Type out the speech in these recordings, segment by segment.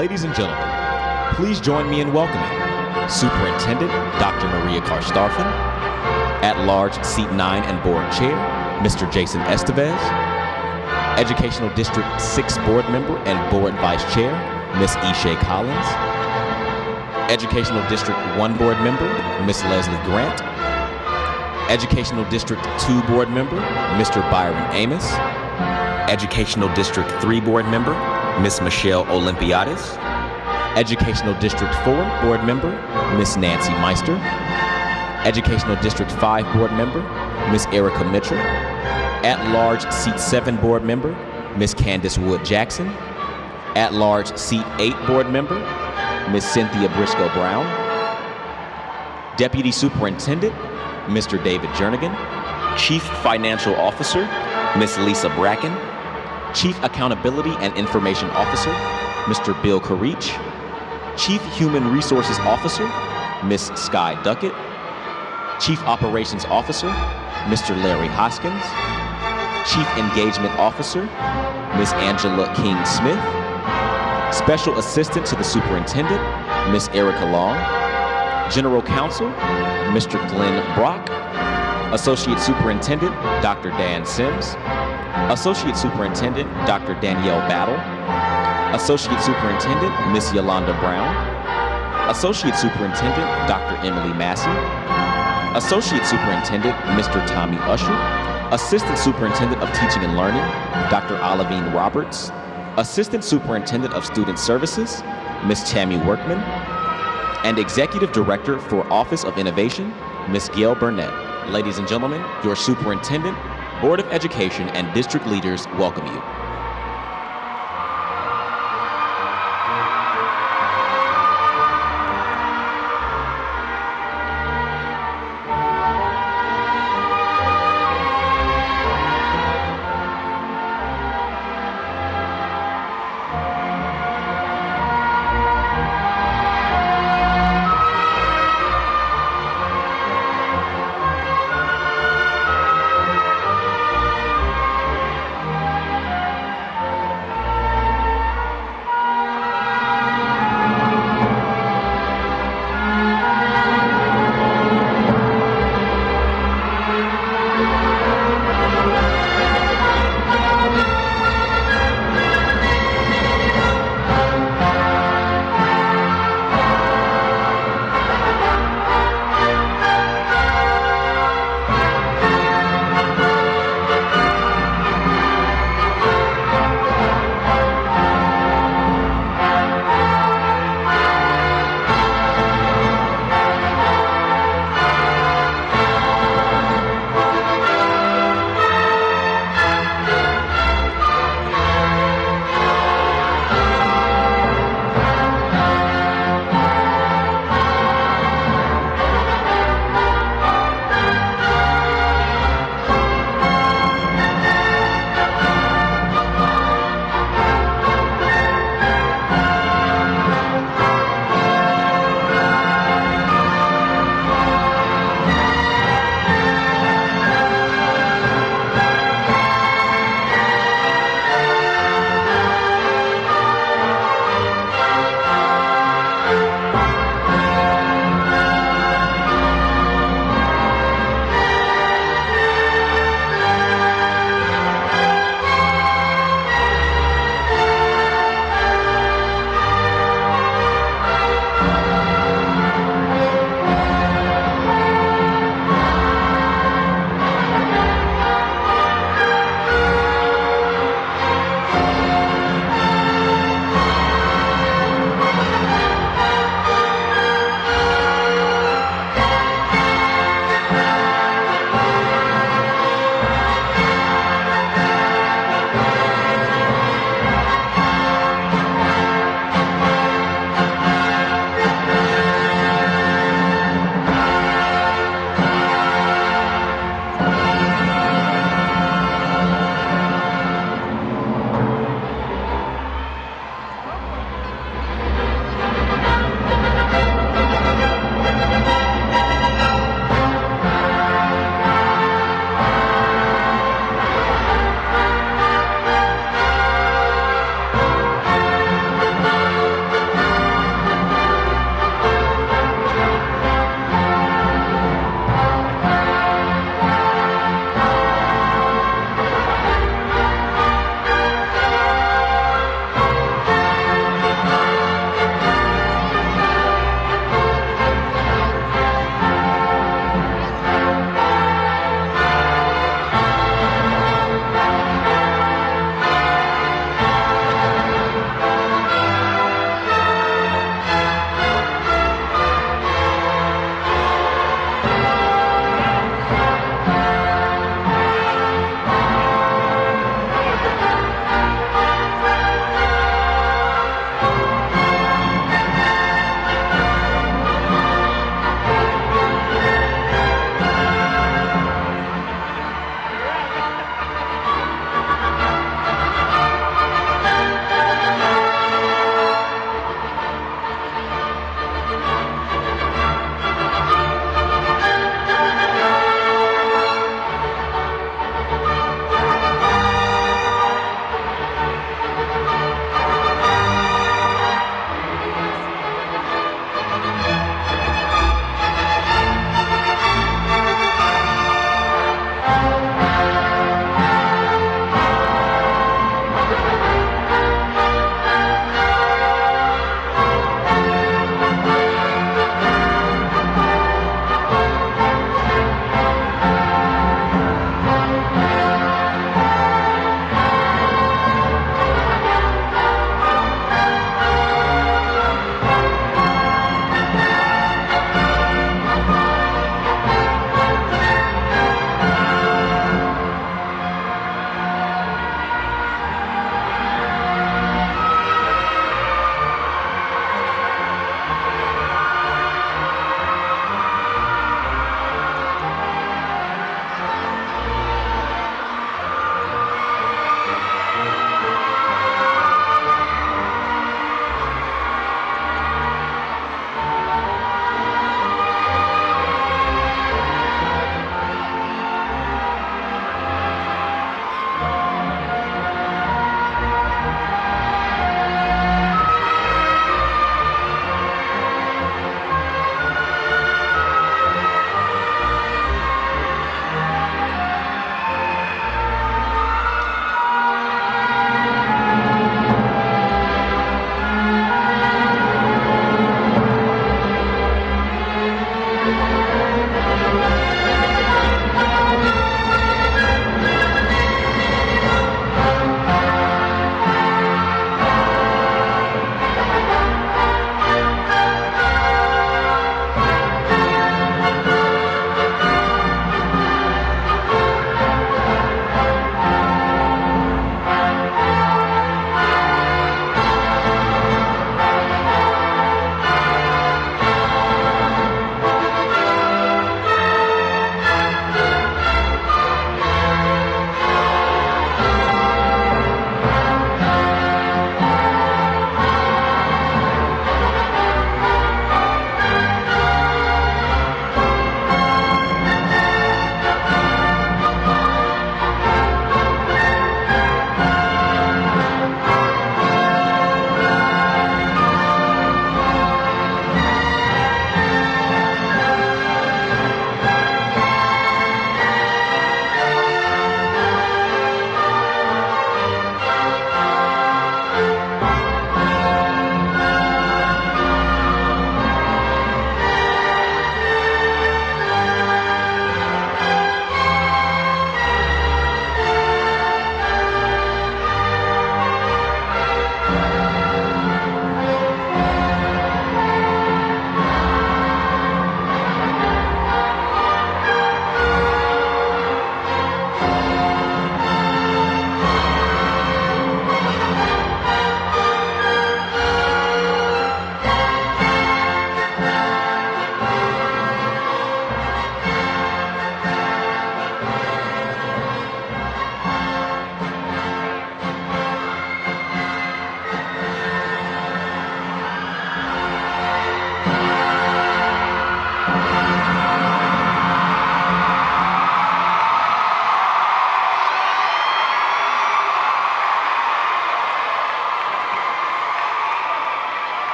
Ladies and gentlemen, please join me in welcoming Superintendent Dr. Maria Karstafen, At-Large Seat 9 and Board Chair, Mr. Jason Estevez, Educational District 6 Board Member and Board Vice Chair, Ms. Ishay Collins, Educational District 1 Board Member, Ms. Leslie Grant, Educational District 2 Board Member, Mr. Byron Amos, Educational District 3 Board Member, Ms. Michelle Olympiadis, Educational District 4 Board Member, Ms. Nancy Meister, Educational District 5 Board Member, Ms. Erica Mitchell, At-Large Seat 7 Board Member, Ms. Candace Wood Jackson, At-Large Seat 8 Board Member, Ms. Cynthia Briscoe Brown, Deputy Superintendent, Mr. David Jernigan, Chief Financial Officer, Ms. Lisa Bracken, Chief Accountability and Information Officer, Mr. Bill Karich, Chief Human Resources Officer, Ms. Sky Duckett, Chief Operations Officer, Mr. Larry Hoskins, Chief Engagement Officer, Ms. Angela King-Smith, Special Assistant to the Superintendent, Ms. Erica Long, General Counsel, Mr. Glenn Brock, Associate Superintendent, Dr. Dan Sims, Associate Superintendent, Dr. Danielle Battle, Associate Superintendent, Ms. Yolanda Brown, Associate Superintendent, Dr. Emily Massey, Associate Superintendent, Mr. Tommy Usher, Assistant Superintendent of Teaching and Learning, Dr. Olivine Roberts, Assistant Superintendent of Student Services, Ms. Tammy Workman, and Executive Director for Office of Innovation, Ms. Gail Burnett. Ladies and gentlemen, your Superintendent, Board of Education, and District leaders welcome you.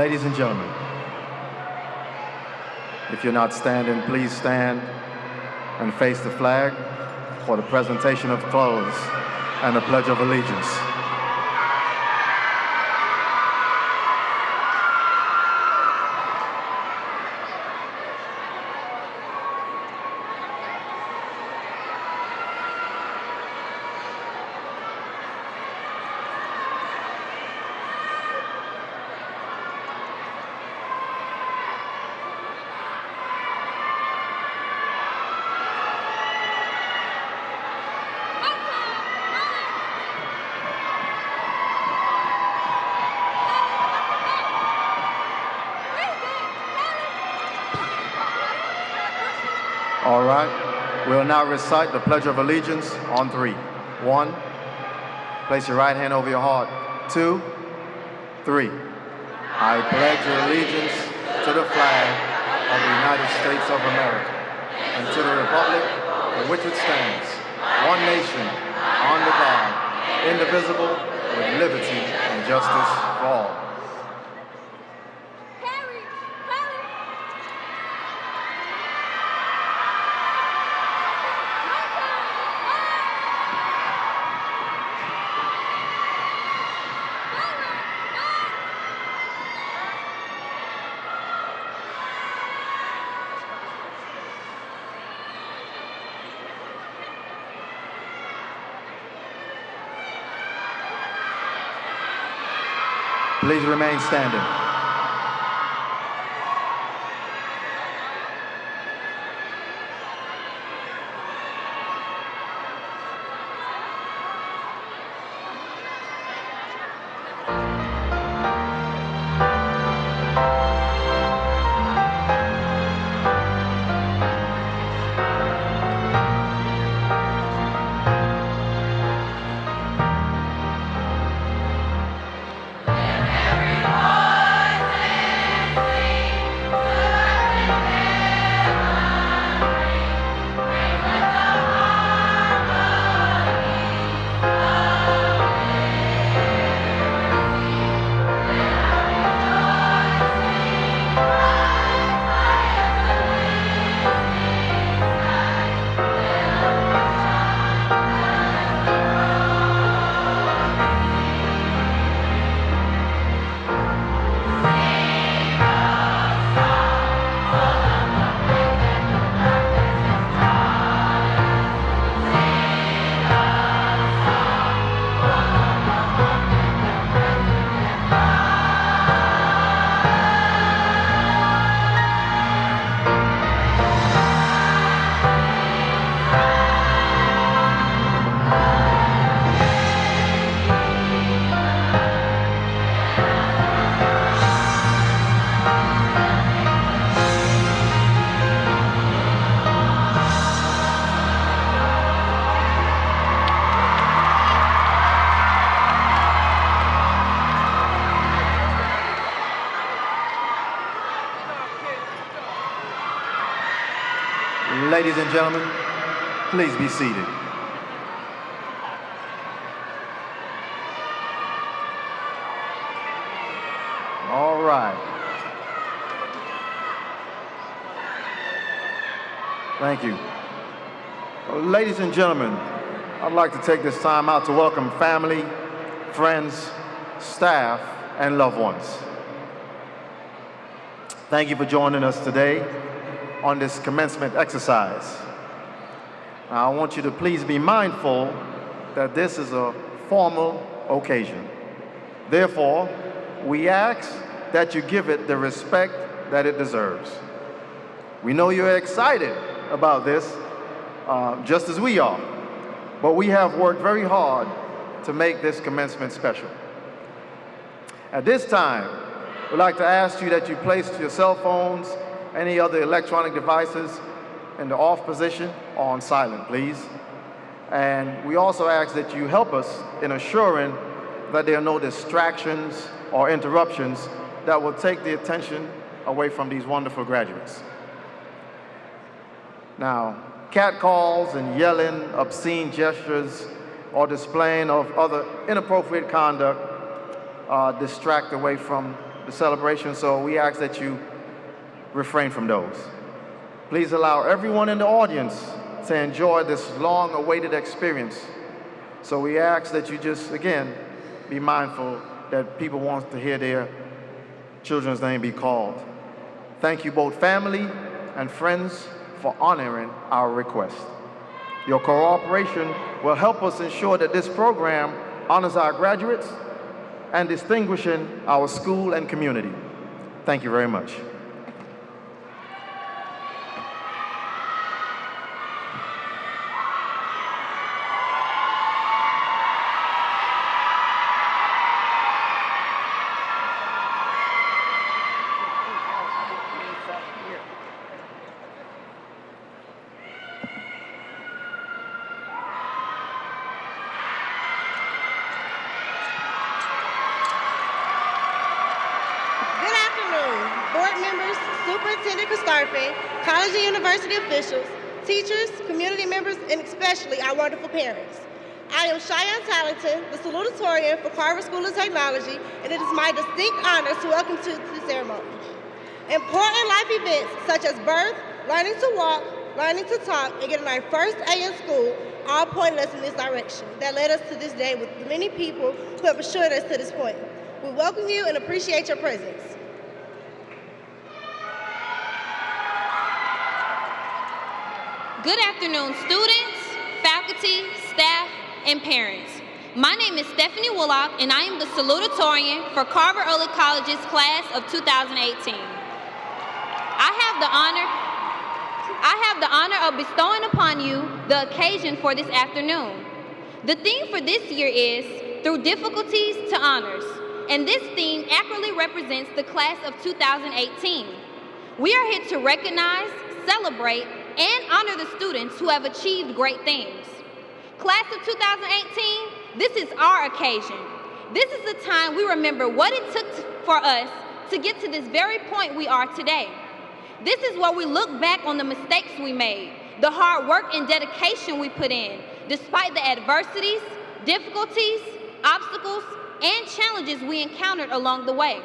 Ladies and gentlemen, if you're not standing, please stand and face the flag for the presentation of clothes and the Pledge of Allegiance. All right, we'll now recite the Pledge of Allegiance on 3. 1, place your right hand over your heart. 2, 3. I pledge allegiance to the flag of the United States of America and to the republic for which it stands, one nation, under God, indivisible, with liberty and justice for all. Please remain standing. Ladies and gentlemen, please be seated. All right. Thank you. Well, ladies and gentlemen, I'd like to take this time out to welcome family, friends, staff, and loved ones. Thank you for joining us today on this commencement exercise. Now, I want you to please be mindful that this is a formal occasion. Therefore, we ask that you give it the respect that it deserves. We know you're excited about this, just as we are, but we have worked very hard to make this commencement special. At this time, we'd like to ask you that you place your cell phones, any other electronic devices in the off position or on silent, please. And we also ask that you help us in assuring that there are no distractions or interruptions that will take the attention away from these wonderful graduates. Now, catcalls and yelling, obscene gestures, or displaying of other inappropriate conduct distract away from the celebration, so we ask that you refrain from those. Please allow everyone in the audience to enjoy this long-awaited experience. So we ask that you just, again, be mindful that people want to hear their children's name be called. Thank you, both family and friends, for honoring our request. Your cooperation will help us ensure that this program honors our graduates and distinguishing our school and community. Thank you very much. College and university officials, teachers, community members, and especially our wonderful parents. I am Untitled, the Salutatorian for Carver School of Technology, and it is my distinct honor to welcome to the ceremony. Important life events such as birth, learning to walk, learning to talk, and getting our first A in school all pointed us in this direction that led us to this day with the many people who have assured us to this point. We welcome you and appreciate your presence. Good afternoon, students, faculty, staff, and parents. My name is Stephanie WILLOCK, and I am the Salutatorian for Carver Early College's class of 2018. I have the honor of bestowing upon you the occasion for this afternoon. The theme for this year is Through Difficulties to Honors, and this theme accurately represents the class of 2018. We are here to recognize, celebrate, and honor the students who have achieved great things. Class of 2018, this is our occasion. This is the time we remember what it took for us to get to this very point we are today. This is where we look back on the mistakes we made, the hard work and dedication we put in, despite the adversities, difficulties, obstacles, and challenges we encountered along the way.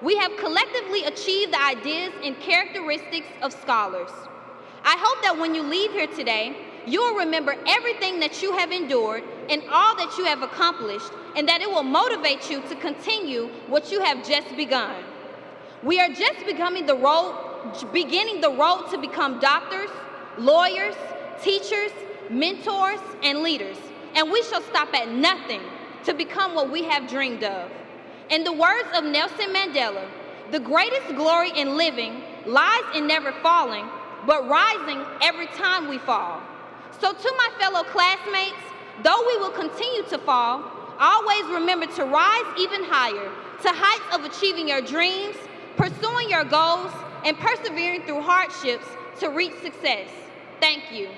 We have collectively achieved the ideas and characteristics of scholars. I hope that when you leave here today, you will remember everything that you have endured and all that you have accomplished, and that it will motivate you to continue what you have just begun. We are just beginning the road to become doctors, lawyers, teachers, mentors, and leaders, and we shall stop at nothing to become what we have dreamed of. In the words of Nelson Mandela, the greatest glory in living lies in never falling, but rising every time we fall. So to my fellow classmates, though we will continue to fall, always remember to rise even higher, to heights of achieving your dreams, pursuing your goals, and persevering through hardships to reach success. Thank you.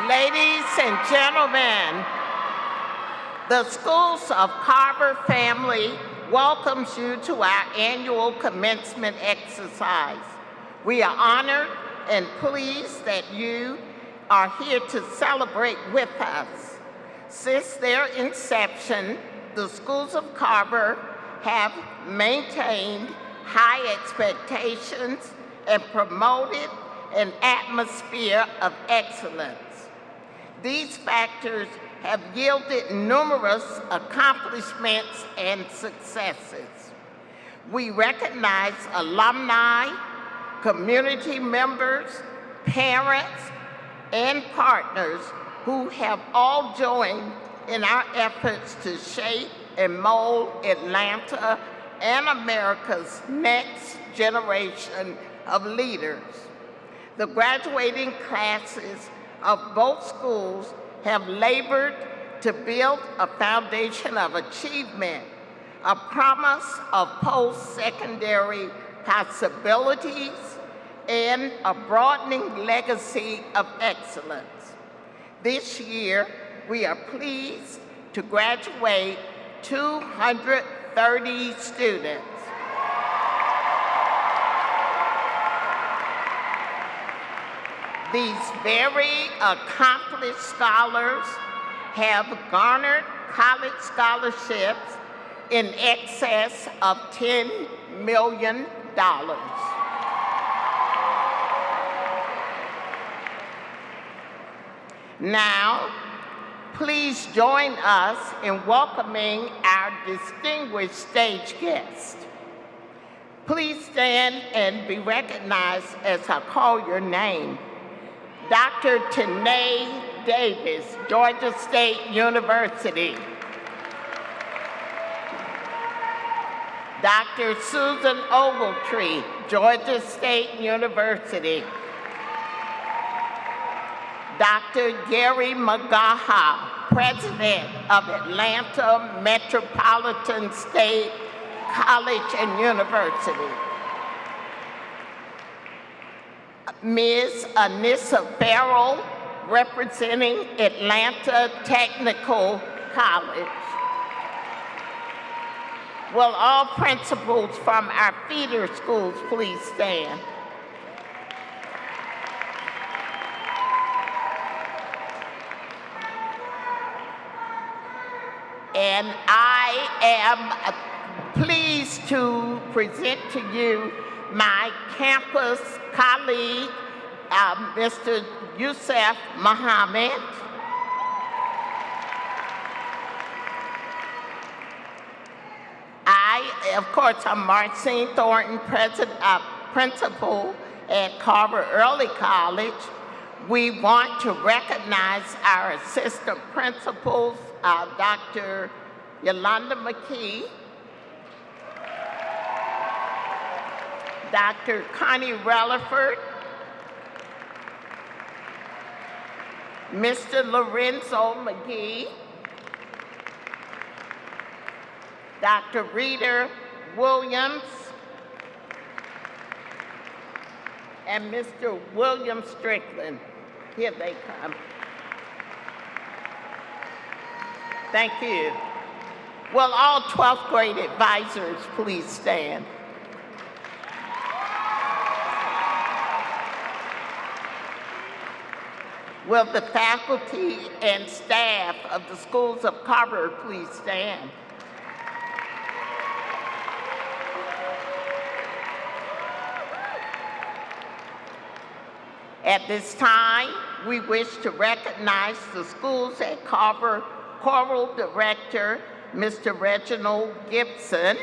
Ladies and gentlemen, the Schools of Carver family welcomes you to our annual commencement exercise. We are honored and pleased that you are here to celebrate with us. Since their inception, the Schools of Carver have maintained high expectations and promoted an atmosphere of excellence. These factors have yielded numerous accomplishments and successes. We recognize alumni, community members, parents, and partners who have all joined in our efforts to shape and mold Atlanta and America's next generation of leaders. The graduating classes of both schools have labored to build a foundation of achievement, a promise of post-secondary possibilities, and a broadening legacy of excellence. This year, we are pleased to graduate 230 students. These very accomplished scholars have garnered college scholarships in excess of $10 million. Now, please join us in welcoming our distinguished stage guest. Please stand and be recognized as I call your name. Dr. JANAE Davis, Georgia State University. Dr. Susan Ogletree, Georgia State University. Dr. Gary Magaha, President of Atlanta Metropolitan State College and University. Ms. Anissa Farrell, representing Atlanta Technical College. Will all principals from our feeder schools please stand? And I am pleased to present to you my campus colleague, Mr. YUSUF Muhammad. Of course, I'm Marcine Thornton, principal at Carver Early College. We want to recognize our assistant principals, Dr. Yolanda McKee, Dr. Connie Relaford, Mr. Lorenzo McGee, Dr. Rita Williams, and Mr. William Strickland. Here they come. Thank you. Will all 12th grade advisors please stand? Will the faculty and staff of the schools of Carver please stand? At this time, we wish to recognize the schools at Carver Choral Director, Mr. Reginald Gibson,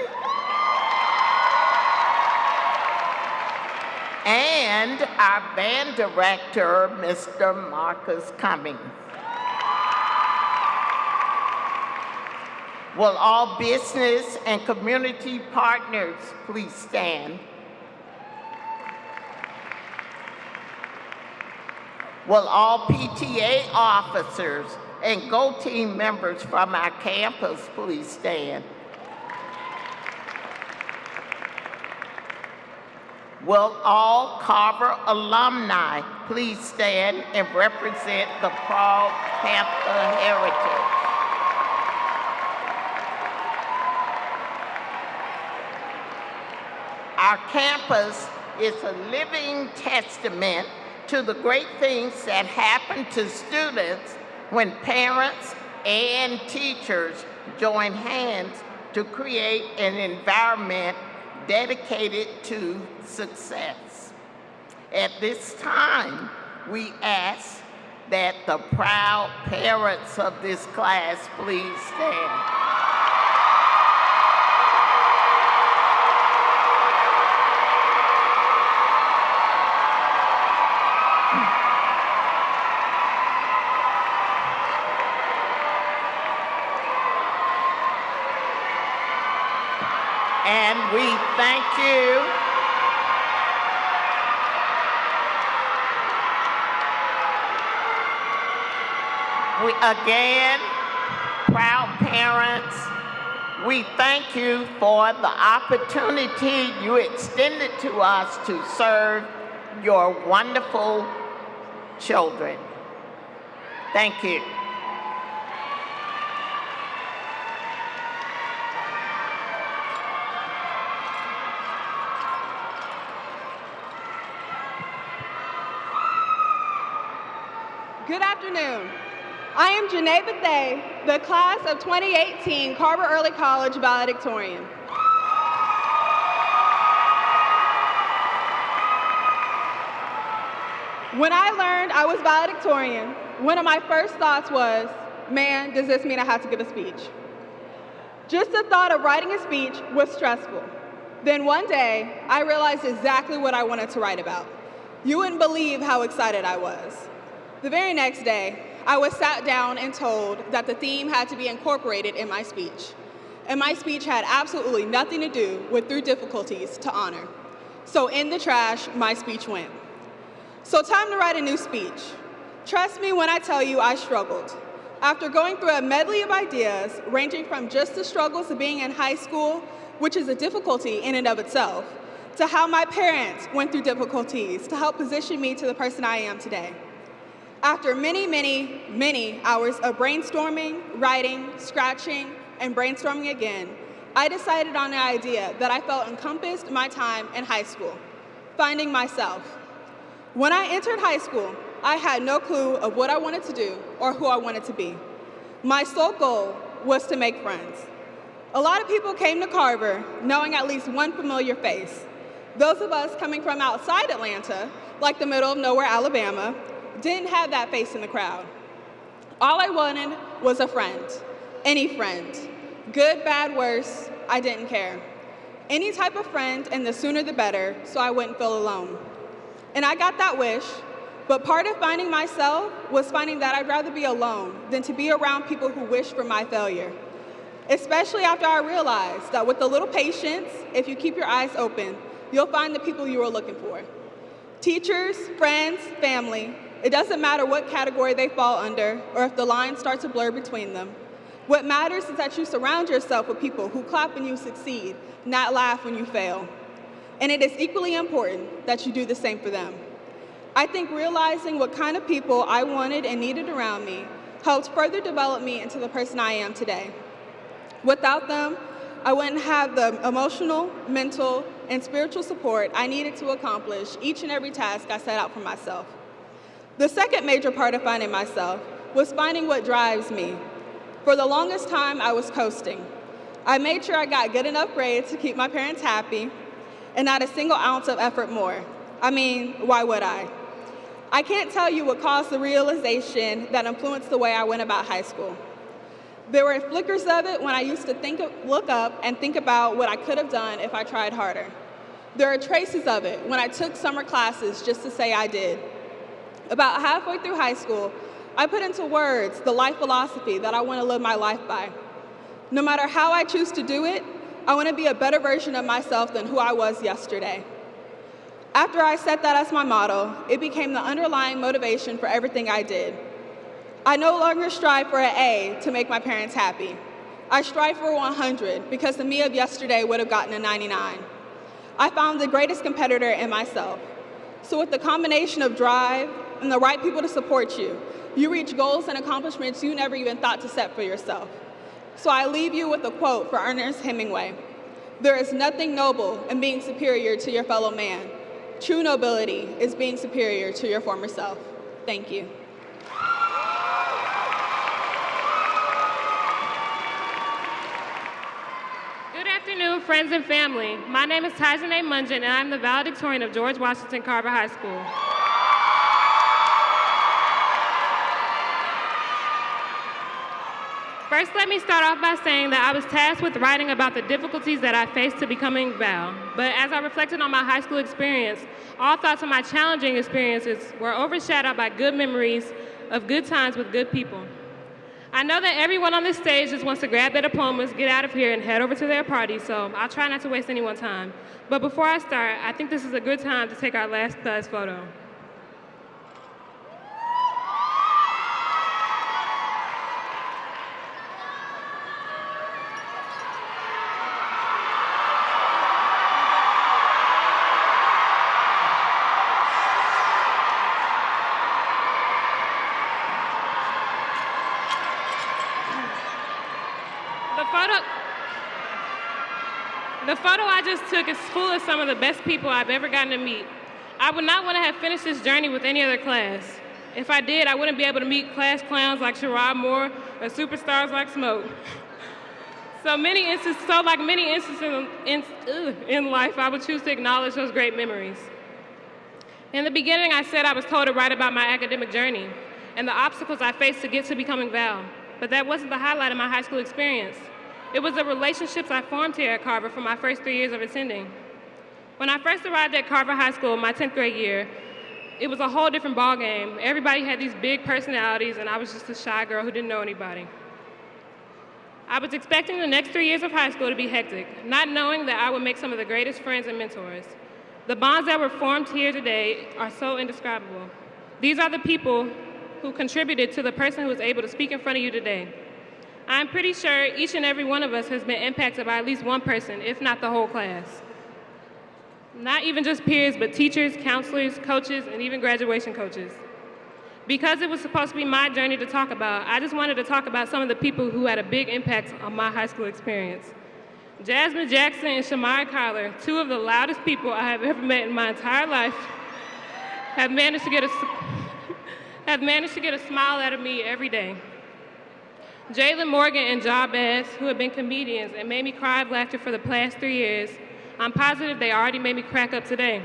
and our band director, Mr. Marcus Cummings. Will all business and community partners please stand? Will all PTA officers and Go Team members from our campus please stand? Will all Carver alumni please stand and represent the proud Panther heritage? Our campus is a living testament to the great things that happen to students when parents and teachers join hands to create an environment dedicated to success. At this time, we ask that the proud parents of this class please stand. And we thank you. We again, proud parents, we thank you for the opportunity you extended to us to serve your wonderful children. Thank you. Good afternoon. I am JANAE BETHA, the class of 2018 Carver Early College Valedictorian. When I learned I was valedictorian, one of my first thoughts was, man, does this mean I have to give a speech? Just the thought of writing a speech was stressful. Then one day, I realized exactly what I wanted to write about. You wouldn't believe how excited I was. The very next day, I was sat down and told that the theme had to be incorporated in my speech. And my speech had absolutely nothing to do with through difficulties to honor. So in the trash, my speech went. So time to write a new speech. Trust me when I tell you I struggled. After going through a medley of ideas, ranging from just the struggles of being in high school, which is a difficulty in and of itself, to how my parents went through difficulties to help position me to the person I am today. After many, many, many hours of brainstorming, writing, scratching, and brainstorming again, I decided on an idea that I felt encompassed my time in high school, finding myself. When I entered high school, I had no clue of what I wanted to do or who I wanted to be. My sole goal was to make friends. A lot of people came to Carver knowing at least one familiar face. Those of us coming from outside Atlanta, like the middle of nowhere, Alabama, didn't have that face in the crowd. All I wanted was a friend, any friend. Good, bad, worse, I didn't care. Any type of friend, and the sooner the better, so I wouldn't feel alone. And I got that wish, but part of finding myself was finding that I'd rather be alone than to be around people who wish for my failure. Especially after I realized that with a little patience, if you keep your eyes open, you'll find the people you are looking for. Teachers, friends, family, it doesn't matter what category they fall under or if the lines start to blur between them. What matters is that you surround yourself with people who clap when you succeed, not laugh when you fail. And it is equally important that you do the same for them. I think realizing what kind of people I wanted and needed around me helped further develop me into the person I am today. Without them, I wouldn't have the emotional, mental, and spiritual support I needed to accomplish each and every task I set out for myself. The second major part of finding myself was finding what drives me. For the longest time, I was coasting. I made sure I got good enough grades to keep my parents happy, and not a single ounce of effort more. I mean, why would I? I can't tell you what caused the realization that influenced the way I went about high school. There were flickers of it when I used to look up and think about what I could have done if I tried harder. There are traces of it when I took summer classes just to say I did. About halfway through high school, I put into words the life philosophy that I want to live my life by. No matter how I choose to do it, I want to be a better version of myself than who I was yesterday. After I set that as my motto, it became the underlying motivation for everything I did. I no longer strive for an A to make my parents happy. I strive for 100 because the me of yesterday would have gotten a 99. I found the greatest competitor in myself. So with the combination of drive and the right people to support you, you reach goals and accomplishments you never even thought to set for yourself. So I leave you with a quote for Ernest Hemingway. There is nothing noble in being superior to your fellow man. True nobility is being superior to your former self. Thank you. Good afternoon, friends and family. My name is JANAE Munjan, and I'm the valedictorian of George Washington Carver High School. First, let me start off by saying that I was tasked with writing about the difficulties that I faced to becoming Val. But as I reflected on my high school experience, all thoughts of my challenging experiences were overshadowed by good memories of good times with good people. I know that everyone on this stage just wants to grab their diplomas, get out of here, and head over to their party, so I'll try not to waste anyone's time. But before I start, I think this is a good time to take our last class photo. The photo I just took is full of some of the best people I've ever gotten to meet. I would not want to have finished this journey with any other class. If I did, I wouldn't be able to meet class clowns like Sherrod Moore or superstars like Smoke. Like many instances in life, I would choose to acknowledge those great memories. In the beginning, I said I was told to write about my academic journey and the obstacles I faced to get to becoming Val, but that wasn't the highlight of my high school experience. It was the relationships I formed here at Carver for my first 3 years of attending. When I first arrived at Carver High School my 10th grade year, it was a whole different ballgame. Everybody had these big personalities, and I was just a shy girl who didn't know anybody. I was expecting the next 3 years of high school to be hectic, not knowing that I would make some of the greatest friends and mentors. The bonds that were formed here today are so indescribable. These are the people who contributed to the person who is able to speak in front of you today. I'm pretty sure each and every one of us has been impacted by at least one person, if not the whole class. Not even just peers, but teachers, counselors, coaches, and even graduation coaches. Because it was supposed to be my journey to talk about, I just wanted to talk about some of the people who had a big impact on my high school experience. Jasmine Jackson and Shamari Kyler, two of the loudest people I have ever met in my entire life, have managed to get a smile out of me every day. Jalen Morgan and Ja Bass, who have been comedians and made me cry of laughter for the past 3 years, I'm positive they already made me crack up today.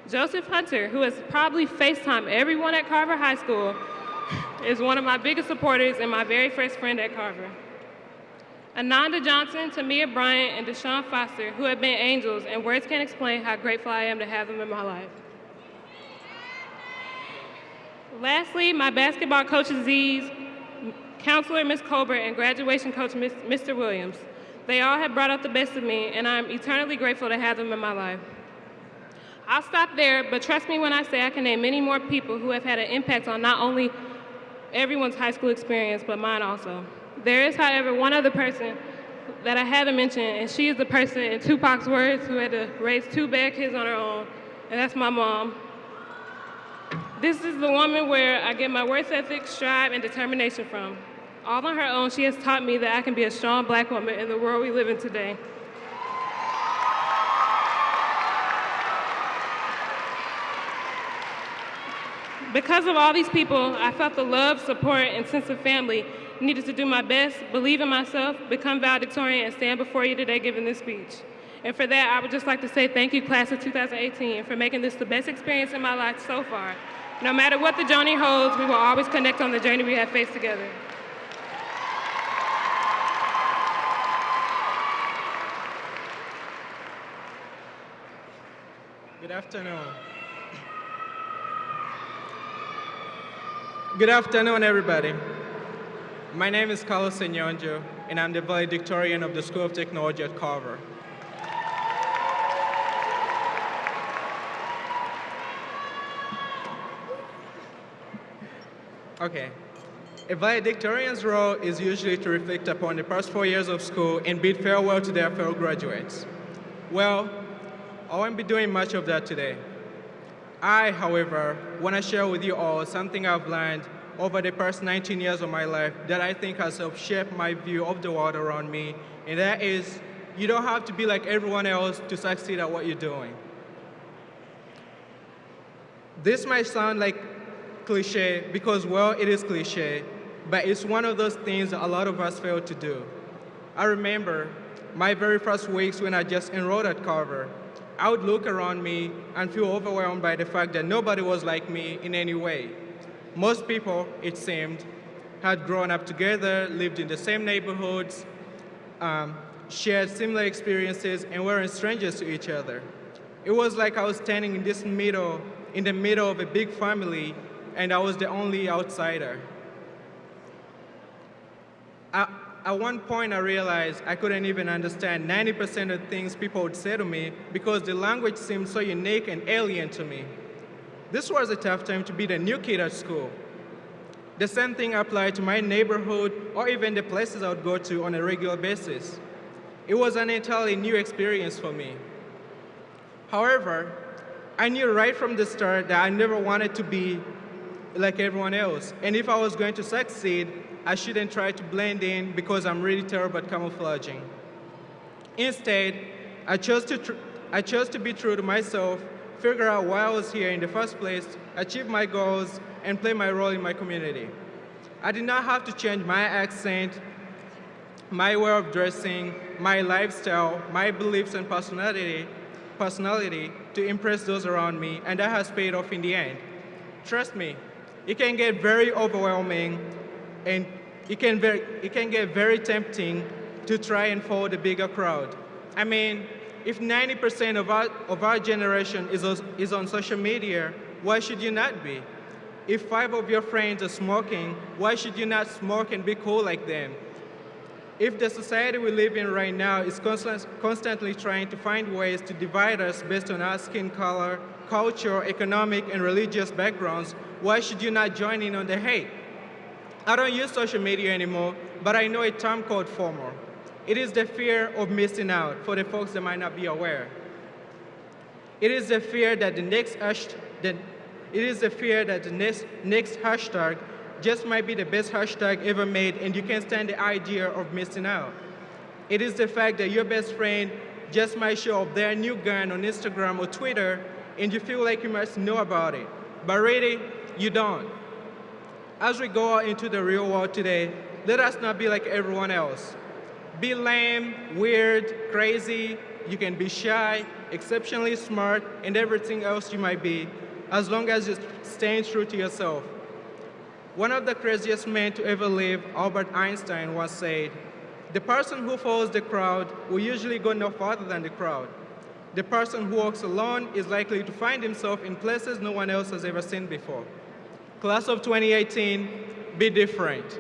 Joseph Hunter, who has probably FaceTimed everyone at Carver High School, is one of my biggest supporters and my very first friend at Carver. Ananda Johnson, Tamia Bryant, and DESHAWN Foster, who have been angels, and words can't explain how grateful I am to have them in my life. Lastly, my basketball coach Aziz, counselor Ms. Colbert, and graduation coach Mr. Williams. They all have brought out the best of me, and I'm eternally grateful to have them in my life. I'll stop there, but trust me when I say I can name many more people who have had an impact on not only everyone's high school experience, but mine also. There is, however, one other person that I haven't mentioned, and she is the person, in Tupac's words, who had to raise 2 bad kids on her own, and that's my mom. This is the woman where I get my work ethic, strive, and determination from. All on her own, she has taught me that I can be a strong Black woman in the world we live in today. Because of all these people, I felt the love, support, and sense of family needed to do my best, believe in myself, become valedictorian, and stand before you today giving this speech. And for that, I would just like to say thank you, class of 2018, for making this the best experience in my life so far. No matter what the journey holds, we will always connect on the journey we have faced together. Good afternoon. Good afternoon, everybody. My name is CO-SALUTATORIA, and I'm the Valedictorian of the School of Technology at Carver. Okay. A valedictorian's role is usually to reflect upon the past 4 years of school and bid farewell to their fellow graduates. Well, I won't be doing much of that today. I, however, want to share with you all something I've learned over the past 19 years of my life that I think has helped shape my view of the world around me, and that is, you don't have to be like everyone else to succeed at what you're doing. This might sound like cliche because, well, it is cliche, but it's one of those things that a lot of us fail to do. I remember my very first weeks when I just enrolled at Carver. I would look around me and feel overwhelmed by the fact that nobody was like me in any way. Most people, it seemed, had grown up together, lived in the same neighborhoods, shared similar experiences, and weren't strangers to each other. It was like I was standing in the middle of a big family, and I was the only outsider. At one point, I realized I couldn't even understand 90% of the things people would say to me because the language seemed so unique and alien to me. This was a tough time to be the new kid at school. The same thing applied to my neighborhood or even the places I would go to on a regular basis. It was an entirely new experience for me. However, I knew right from the start that I never wanted to be like everyone else, and if I was going to succeed, I shouldn't try to blend in because I'm really terrible at camouflaging. Instead, I chose to be true to myself, figure out why I was here in the first place, achieve my goals, and play my role in my community. I did not have to change my accent, my way of dressing, my lifestyle, my beliefs and personality to impress those around me, and that has paid off in the end. Trust me, it can get very overwhelming, and it can get very tempting to try and follow the bigger crowd. I mean, if 90% of our generation is on social media, why should you not be? If 5 of your friends are smoking, why should you not smoke and be cool like them? If the society we live in right now is constantly trying to find ways to divide us based on our skin color, culture, economic, and religious backgrounds, why should you not join in on the hate? I don't use social media anymore, but I know a term called FOMO. It is the fear of missing out for the folks that might not be aware. It is the fear that the next hashtag just might be the best hashtag ever made, and you can't stand the idea of missing out. It is the fact that your best friend just might show off their new gun on Instagram or Twitter, and you feel like you must know about it. But really, you don't. As we go out into the real world today, let us not be like everyone else. Be lame, weird, crazy. You can be shy, exceptionally smart, and everything else you might be, as long as you're staying true to yourself. One of the craziest men to ever live, Albert Einstein, once said, "The person who follows the crowd will usually go no farther than the crowd. The person who walks alone is likely to find himself in places no one else has ever seen before." Class of 2018, be different.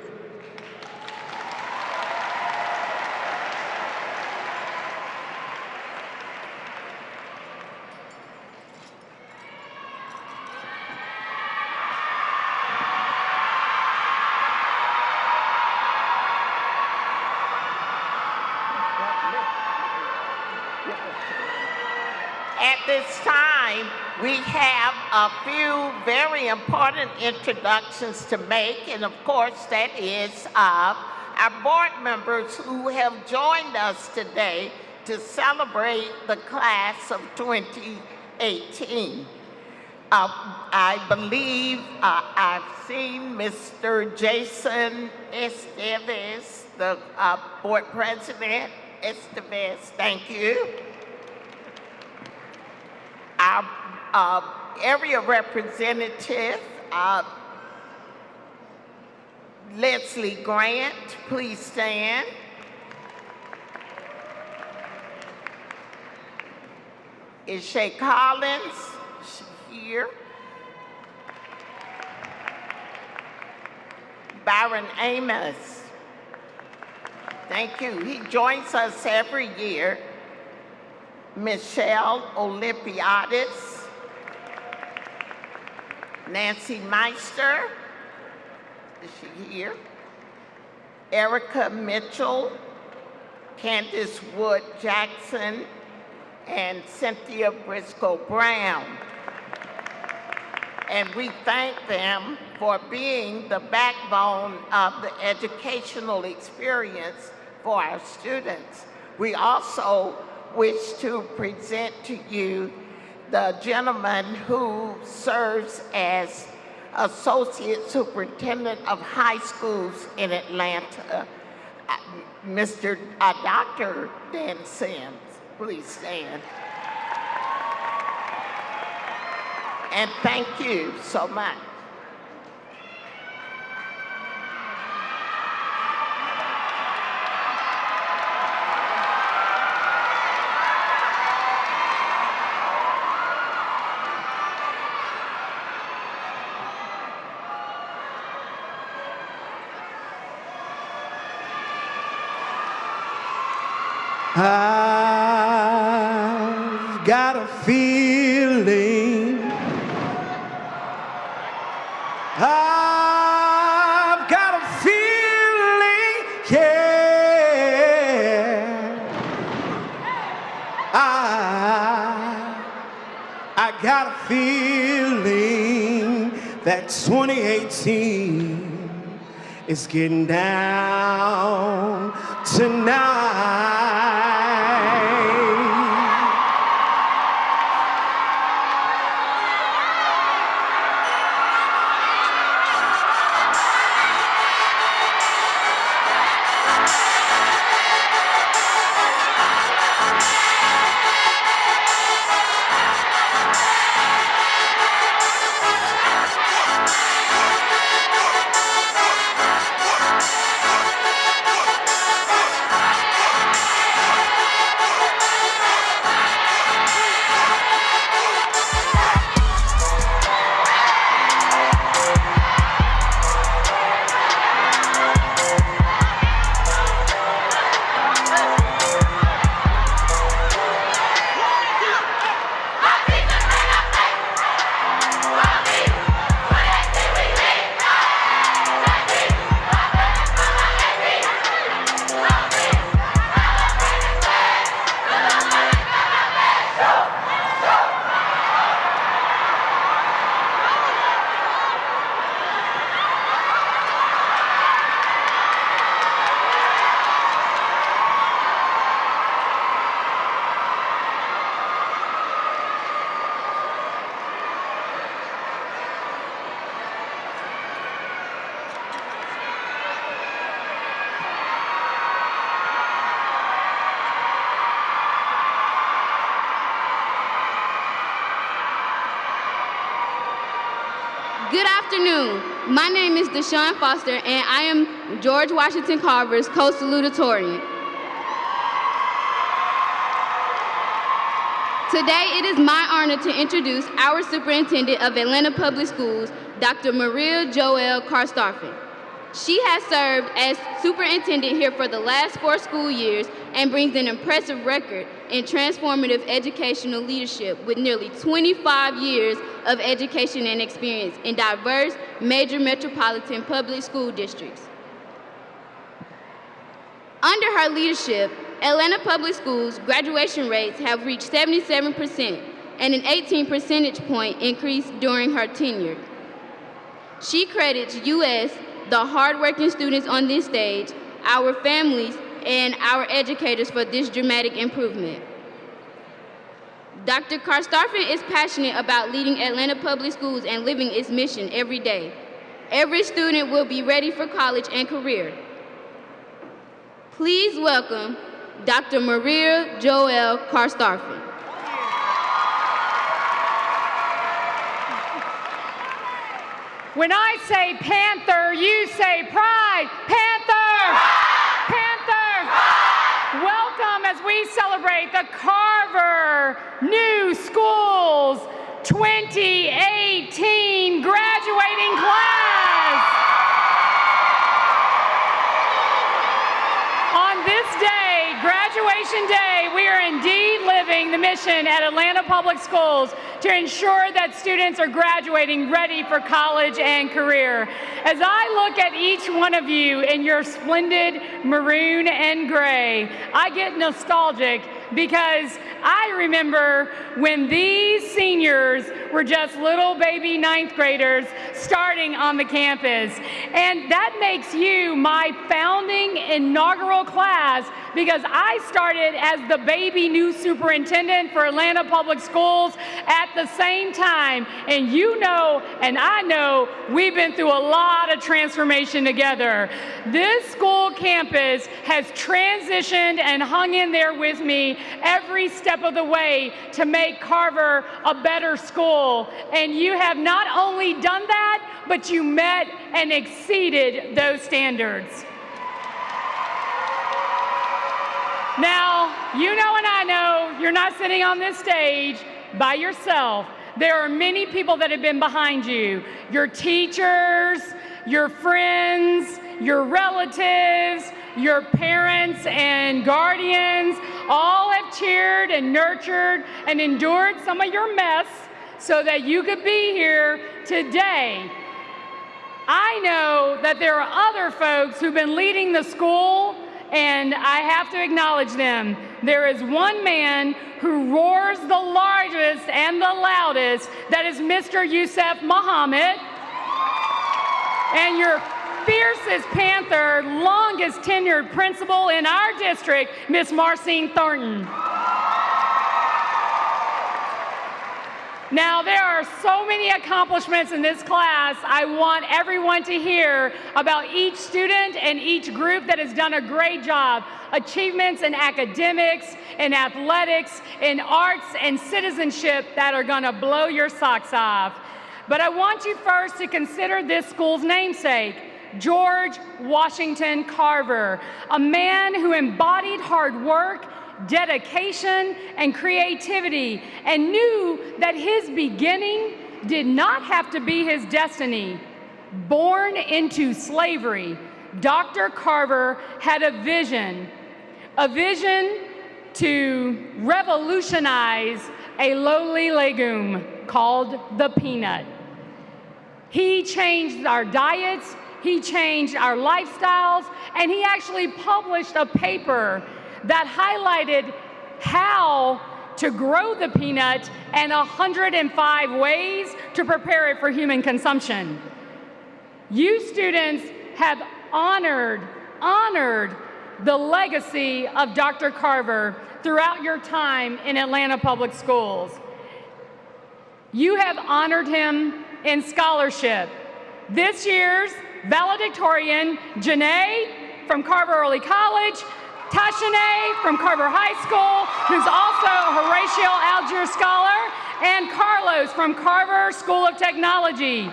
At this time, we have a few very important introductions to make, and of course, that is our board members who have joined us today to celebrate the class of 2018. I believe I've seen Mr. Jason Esteves, the board president. Esteves, thank you. Our area representative, Leslie Grant, please stand. Is Shay Collins here? Byron Amos, thank you. He joins us every year. Michelle Olympiadis, Nancy Meister, is she here? Erica Mitchell, Candace Wood Jackson, and Cynthia Briscoe Brown. And we thank them for being the backbone of the educational experience for our students. We also wish to present to you the gentleman who serves as Associate Superintendent of High Schools in Atlanta, Dr. Dan Sims. Please stand. And thank you so much. I've got a feeling, I've got a feeling, yeah. I got a feeling that 2018 is getting down tonight. Good afternoon. My name is DESHAWN Foster, and I am George Washington Carver's co-salutatorian. Today, it is my honor to introduce our Superintendent of Atlanta Public Schools, Dr. Maria Joelle Karstarfin. She has served as superintendent here for the last 4 school years and brings an impressive record in transformative educational leadership with nearly 25 years of education and experience in diverse major metropolitan public school districts. Under her leadership, Atlanta Public Schools graduation rates have reached 77% and an 18 percentage point increase during her tenure. She credits US, the hardworking students on this stage, our families, and our educators for this dramatic improvement. Dr. Karstarfin is passionate about leading Atlanta Public Schools and living its mission every day. Every student will be ready for college and career. Please welcome Dr. Maria Joelle Karstarfin. When I say Panther, you say pride. Panther! Panther! Welcome as we celebrate the Carver New Schools 2018 graduating class. On this day, graduation day, we are indeed living the mission at Atlanta Public Schools to ensure that students are graduating ready for college and career. As I look at each one of you in your splendid maroon and gray, I get nostalgic because I remember when these seniors were just little baby 9th graders starting on the campus. And that makes you my founding inaugural class because I started as the baby new superintendent for Atlanta Public Schools at the same time. And you know, and I know, we've been through a lot of transformation together. This school campus has transitioned and hung in there with me every step of the way to make Carver a better school. And you have not only done that, but you met and exceeded those standards. Now, you know and I know you're not sitting on this stage by yourself. There are many people that have been behind you. Your teachers, your friends, your relatives, your parents and guardians, all have cheered and nurtured and endured some of your mess so that you could be here today. I know that there are other folks who've been leading the school, and I have to acknowledge them. There is one man who roars the largest and the loudest, that is Mr. Yusuf Muhammad, and your fiercest Panther, longest tenured principal in our district, Miss Marcine Thornton. Now, there are so many accomplishments in this class. I want everyone to hear about each student and each group that has done a great job. Achievements in academics, in athletics, in arts, and citizenship that are gonna blow your socks off. But I want you first to consider this school's namesake, George Washington Carver, a man who embodied hard work, dedication, and creativity, and knew that his beginning did not have to be his destiny. Born into slavery, Dr. Carver had a vision to revolutionize a lowly legume called the peanut. He changed our diets, he changed our lifestyles, and he actually published a paper that highlighted how to grow the peanut and 105 ways to prepare it for human consumption. You students have honored the legacy of Dr. Carver throughout your time in Atlanta Public Schools. You have honored him in scholarship. This year's valedictorian, JANAE from Carver Early College, TALLINGTON from Carver High School, who's also a Horatio Algier Scholar, and Carlos from Carver School of Technology.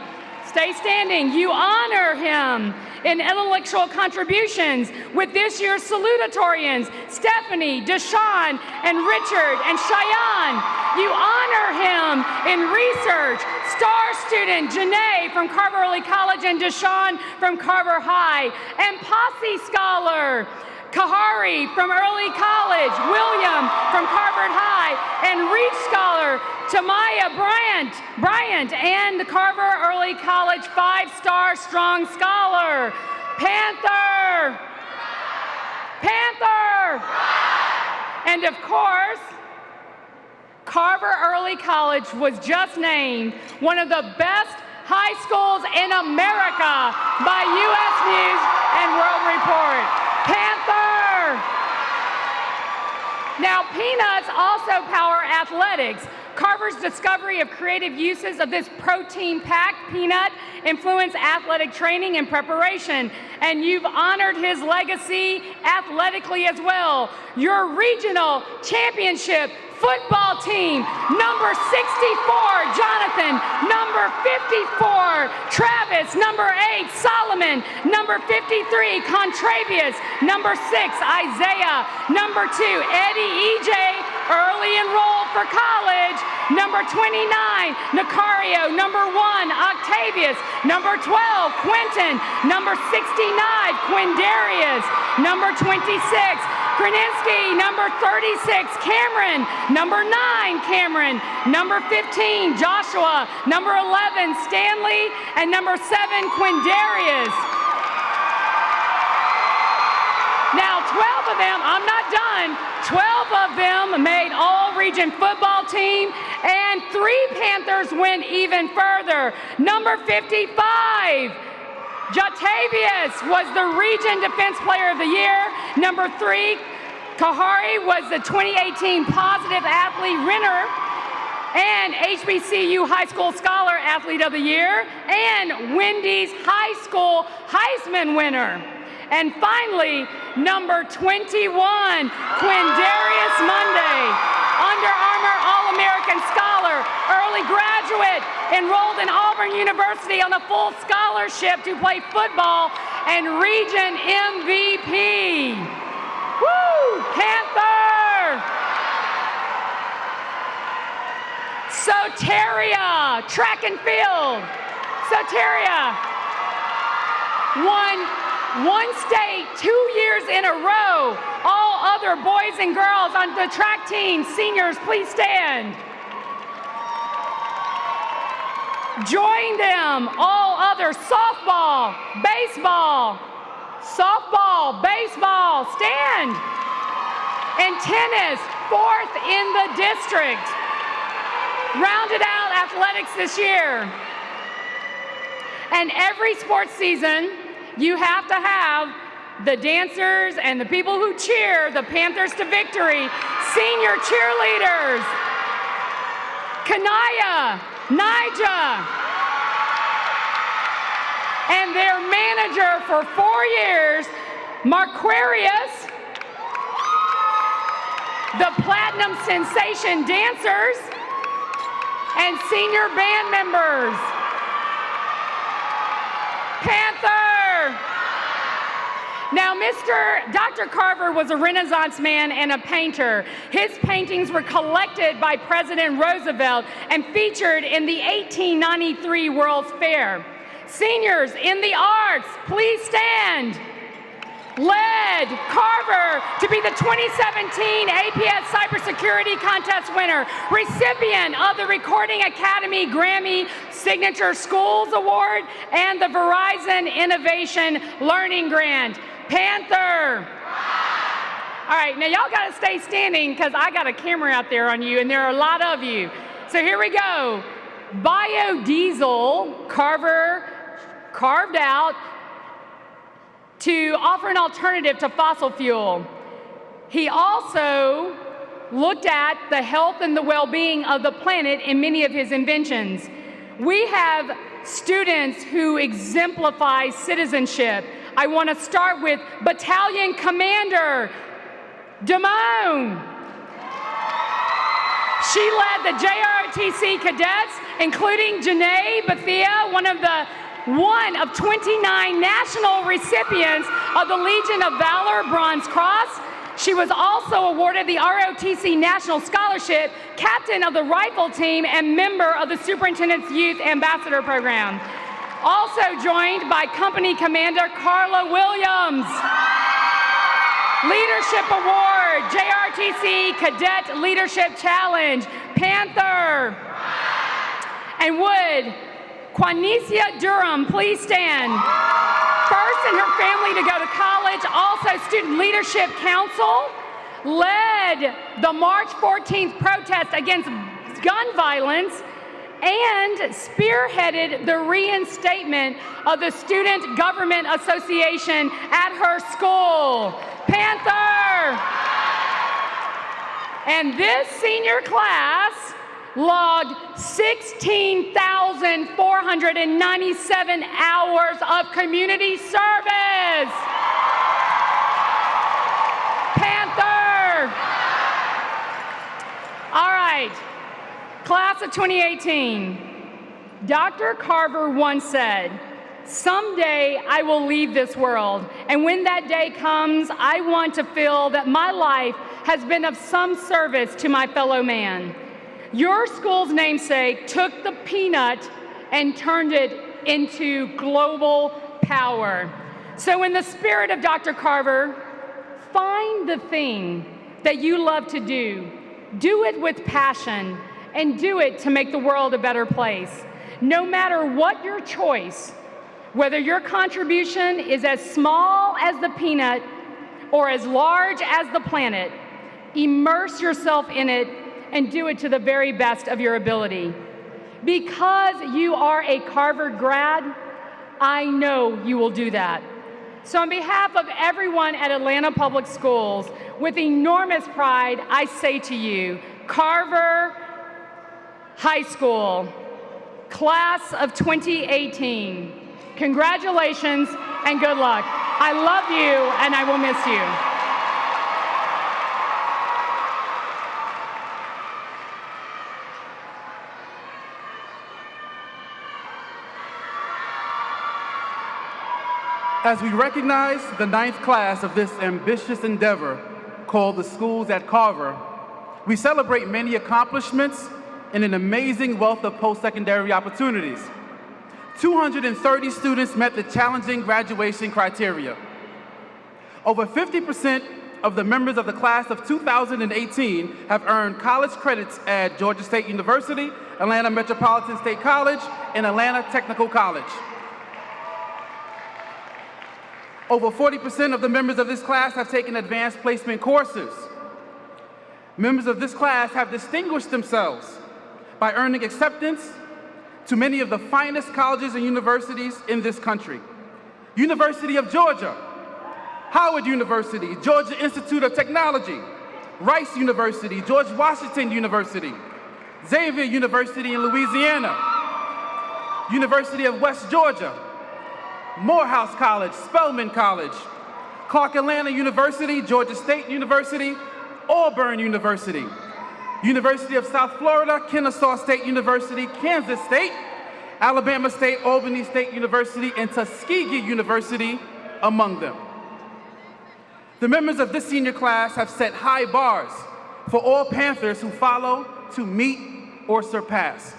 stay standing. You honor him in intellectual contributions with this year's salutatorians, Stephanie, DESHAWN, and Richard, and Cheyenne. You honor him in research, star student JANAE from Carver Early College and DESHAWN from Carver High, and Posse Scholar, Kahari from Early College, William from Carver High, and Reach Scholar, Tamaya Bryant, and the Carver Early College 5-star Strong Scholar. Panther! Panther! And of course, Carver Early College was just named one of the best high schools in America by U.S. News and World Report. Panther! Now, peanuts also power athletics. Carver's discovery of creative uses of this protein-packed peanut influenced athletic training and preparation, and you've honored his legacy athletically as well. Your regional championship football team, number 64, Jonathan, number 54, Travis, number 8, Solomon, number 53, Contravius, number 6, Isaiah, number 2, Eddie EJ, early enrolled for college, number 29, Nicario, number 1, Octavius, number 12, Quentin, number 69, Quindarius, number 26, Graninsky, number 36, Cameron, number 9, Cameron, number 15, Joshua, number 11, Stanley, and number 7, Quindarius. Now, 12 of them, I'm not done, 12 of them made all-region football team, and 3 Panthers went even further. Number 55, Jatavius was the Region Defense Player of the Year. Number 3, Kahari was the 2018 Positive Athlete winner and HBCU High School Scholar Athlete of the Year and Wendy's High School Heisman winner. And finally, number 21, Quindarius Monday, Under Armour All-American Scholar, early graduate, enrolled in Auburn University on a full scholarship to play football, and region MVP. Woo! Panther! Soteria, track and field. Soteria won one state 2 years in a row. All other boys and girls on the track team, seniors, please stand. Join them, all others, softball, baseball, stand. And tennis, 4th in the district. Rounded out athletics this year. And every sports season, you have to have the dancers and the people who cheer the Panthers to victory. Senior cheerleaders, Kanaya, Nija, and their manager for 4 years, Marquarius, the Platinum Sensation dancers, and senior band members. Panther! Now, Dr. Carver was a Renaissance man and a painter. His paintings were collected by President Roosevelt and featured in the 1893 World's Fair. Seniors in the arts, please stand. Led Carver to be the 2017 APS Cybersecurity Contest winner, recipient of the Recording Academy Grammy Signature Schools Award and the Verizon Innovation Learning Grant. Panther. All right, now y'all gotta stay standing because I got a camera out there on you and there are a lot of you. So here we go. Biodiesel, Carver carved out to offer an alternative to fossil fuel. He also looked at the health and the well-being of the planet in many of his inventions. We have students who exemplify citizenship. I want to start with Battalion Commander Damone. She led the JROTC cadets, including JANAE, BETHA, one of the one of 29 national recipients of the Legion of Valor Bronze Cross. She was also awarded the ROTC National Scholarship, captain of the rifle team, and member of the Superintendent's Youth Ambassador Program. Also joined by Company Commander Carla Williams. Leadership Award, JRTC Cadet Leadership Challenge, Panther. And would Quanicia Durham please stand? First in her family to go to college, also Student Leadership Council, led the March 14th protest against gun violence, and spearheaded the reinstatement of the Student Government Association at her school. Panther! And this senior class logged 16,497 hours of community service. Panther! All right, class of 2018. Dr. Carver once said, "Someday I will leave this world, and when that day comes, I want to feel that my life has been of some service to my fellow man." Your school's namesake took the peanut and turned it into global power. So in the spirit of Dr. Carver, find the thing that you love to do. Do it with passion, and do it to make the world a better place. No matter what your choice, whether your contribution is as small as the peanut or as large as the planet, immerse yourself in it and do it to the very best of your ability. Because you are a Carver grad, I know you will do that. So on behalf of everyone at Atlanta Public Schools, with enormous pride, I say to you, Carver High School, class of 2018, congratulations and good luck. I love you and I will miss you. As we recognize the 9th class of this ambitious endeavor called the Schools at Carver, we celebrate many accomplishments and an amazing wealth of post-secondary opportunities. 230 students met the challenging graduation criteria. Over 50% of the members of the class of 2018 have earned college credits at Georgia State University, Atlanta Metropolitan State College, and Atlanta Technical College. Over 40% of the members of this class have taken advanced placement courses. Members of this class have distinguished themselves by earning acceptance to many of the finest colleges and universities in this country. University of Georgia, Howard University, Georgia Institute of Technology, Rice University, George Washington University, Xavier University in Louisiana, University of West Georgia, Morehouse College, Spelman College, Clark Atlanta University, Georgia State University, Auburn University, University of South Florida, Kennesaw State University, Kansas State, Alabama State, Albany State University, and Tuskegee University among them. The members of this senior class have set high bars for all Panthers who follow to meet or surpass.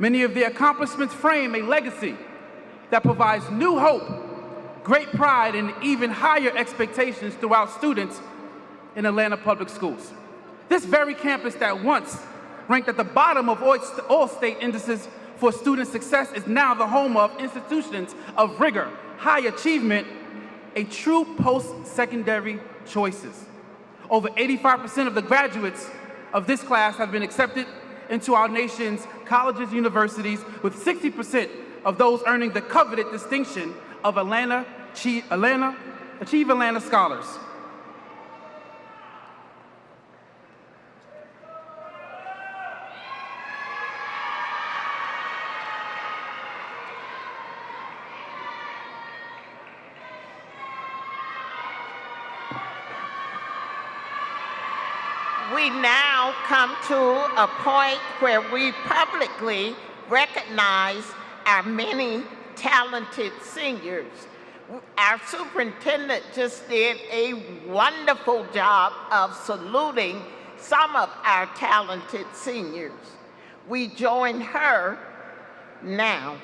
Many of their accomplishments frame a legacy that provides new hope, great pride, and even higher expectations throughout students in Atlanta Public Schools. This very campus that once ranked at the bottom of all state indices for student success is now the home of institutions of rigor, high achievement, a true post-secondary choices. Over 85% of the graduates of this class have been accepted into our nation's colleges and universities, with 60% of those earning the coveted distinction of Achieve Atlanta Scholars. We now come to a point where we publicly recognize our many talented seniors. Our superintendent just did a wonderful job of saluting some of our talented seniors. We join her now.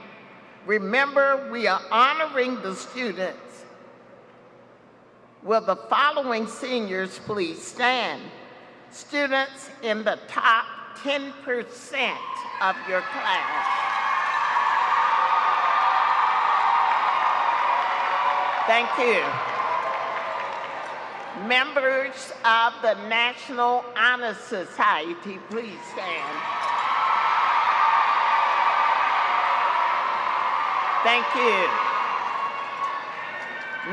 Remember, we are honoring the students. Will the following seniors please stand? Students in the top 10% of your class. Thank you. Members of the National Honor Society, please stand. Thank you.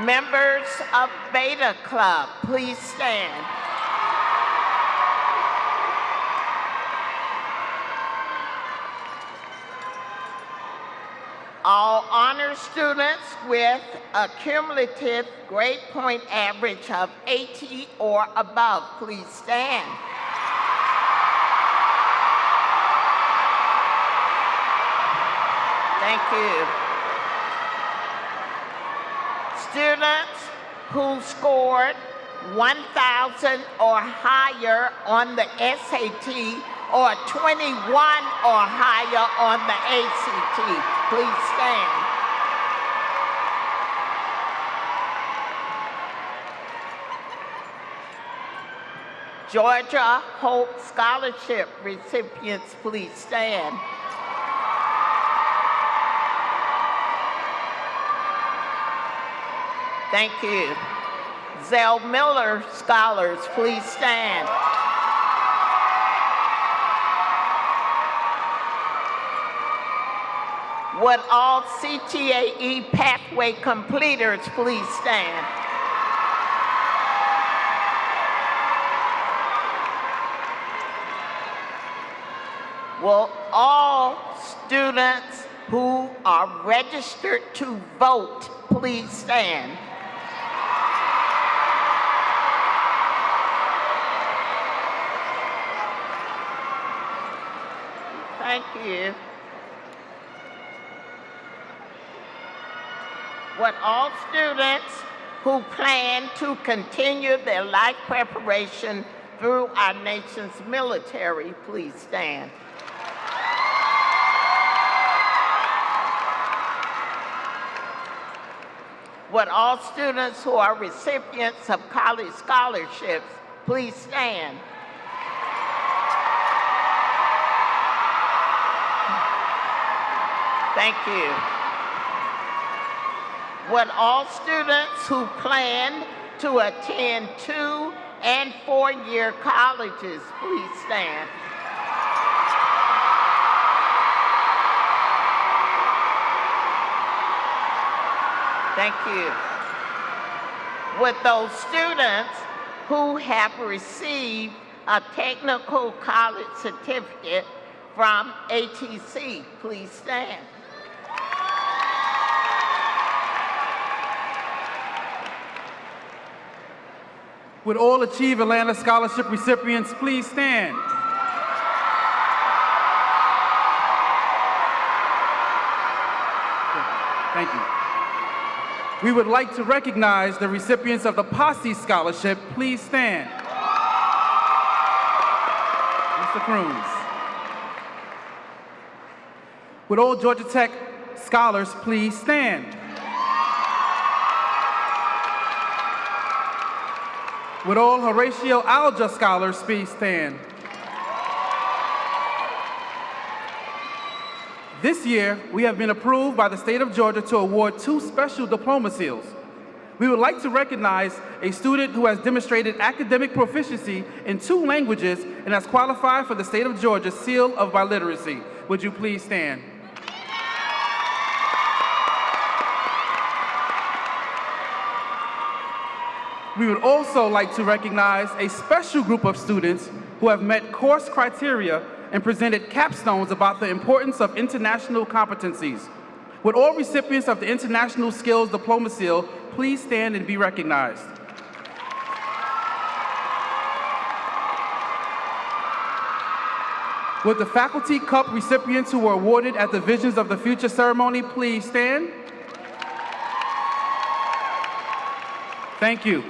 Members of Beta Club, please stand. All honor students with a cumulative grade point average of 80 or above, please stand. Thank you. Students who scored 1,000 or higher on the SAT or 21 or higher on the ACT, please stand. Georgia Hope Scholarship recipients, please stand. Thank you. Zell Miller Scholars, please stand. Would all CTAE pathway completers please stand? Will all students who are registered to vote please stand? Thank you. Would all students who plan to continue their life preparation through our nation's military please stand? Would all students who are recipients of college scholarships please stand? Thank you. Would all students who plan to attend 2- and 4-year colleges please stand? Thank you. Would those students who have received a technical college certificate from ATC please stand? Would all Achieve Atlanta Scholarship recipients please stand? Thank you. We would like to recognize the recipients of the Posse Scholarship. Please stand. Mr. Crooms. Would all Georgia Tech scholars please stand? Would all Horatio Alger scholars please stand? This year, we have been approved by the state of Georgia to award 2 special diploma seals. We would like to recognize a student who has demonstrated academic proficiency in 2 languages and has qualified for the state of Georgia Seal of Biliteracy. Would you please stand? We would also like to recognize a special group of students who have met course criteria and presented capstones about the importance of international competencies. Would all recipients of the International Skills Diploma Seal please stand and be recognized? Would the Faculty Cup recipients who were awarded at the Visions of the Future ceremony please stand? Thank you.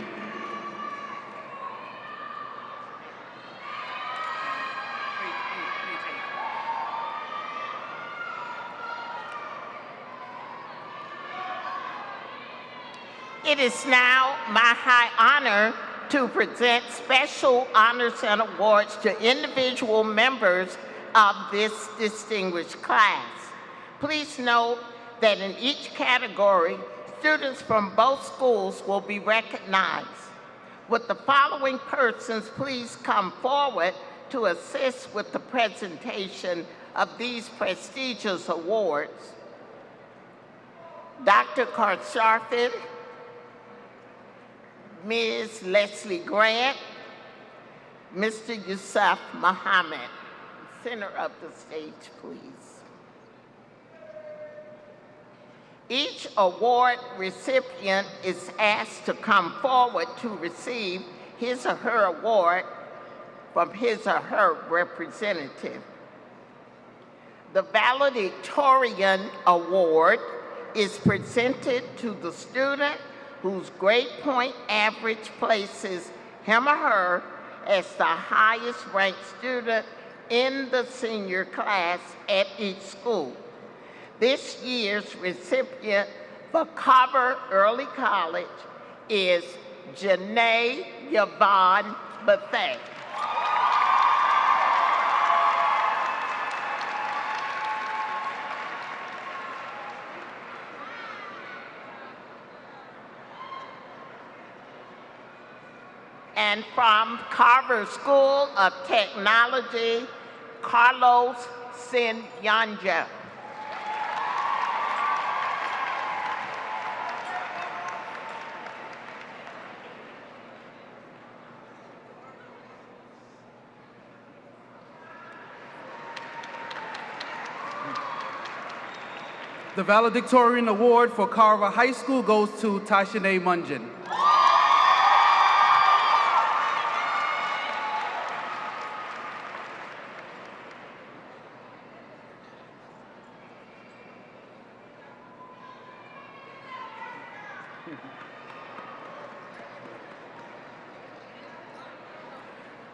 It is now my high honor to present special honors and awards to individual members of this distinguished class. Please note that in each category, students from both schools will be recognized. Would the following persons please come forward to assist with the presentation of these prestigious awards? Dr. Karsarfin, Ms. Leslie Grant, Mr. Yusuf Muhammad. Center of the stage, please. Each award recipient is asked to come forward to receive his or her award from his or her representative. The Valedictorian Award is presented to the student whose grade point average places him or her as the highest ranked student in the senior class at each school. This year's recipient for Carver Early College is JANAE Yvonne BETHA. And from Carver School of Technology, Carlos SSENYONJO. The Valedictorian Award for Carver High School goes to Tashinae Munjin.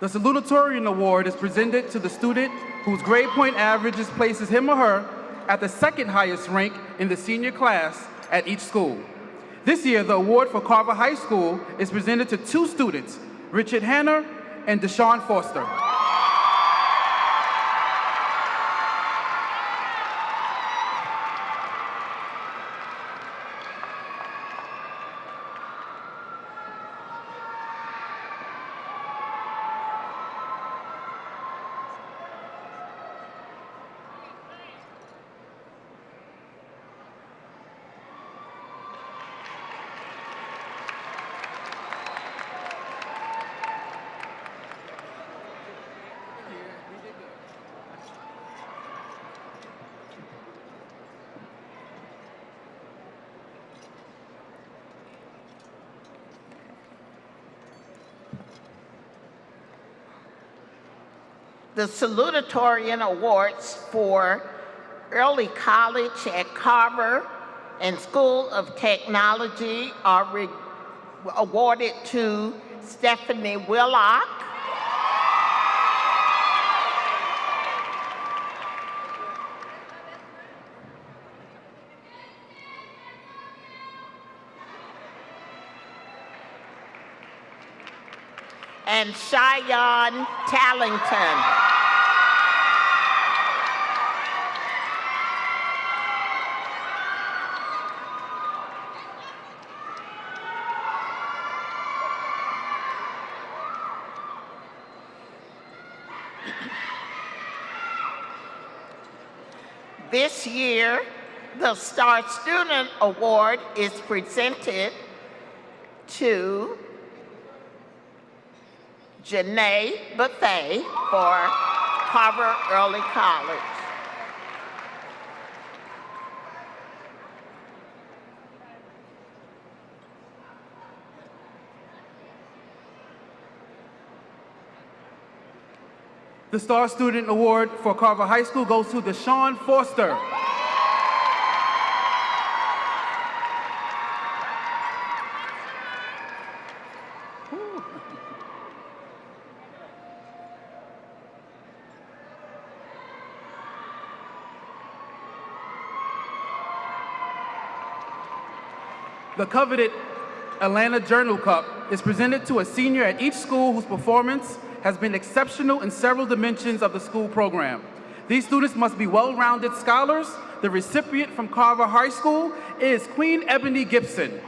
The Salutatorian Award is presented to the student whose grade point averages places him or her at the second highest rank in the senior class at each school. This year, the award for Carver High School is presented to two students, Richard Hanner and DESHAWN Foster. The Salutatorian Awards for Early College at Carver and School of Technology are awarded to Stephanie Willock, and Cheyenne Tallington. This year, the Star Student Award is presented to JANAE BETHA for Carver Early College. The Star Student Award for Carver High School goes to DESHAWN Foster. The coveted Atlanta Journal Cup is presented to a senior at each school whose performance has been exceptional in several dimensions of the school program. These students must be well-rounded scholars. The recipient from Carver High School is Queen Ebony Gibson.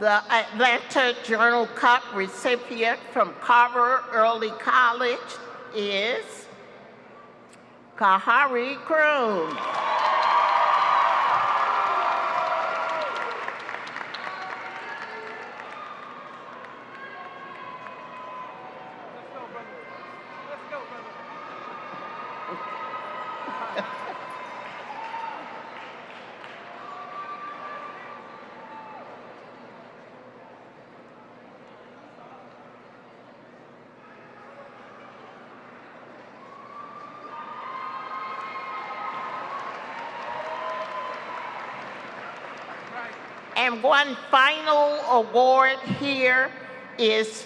The Atlanta Journal Cup recipient from Carver Early College is Kahari Kroon. And one final award here is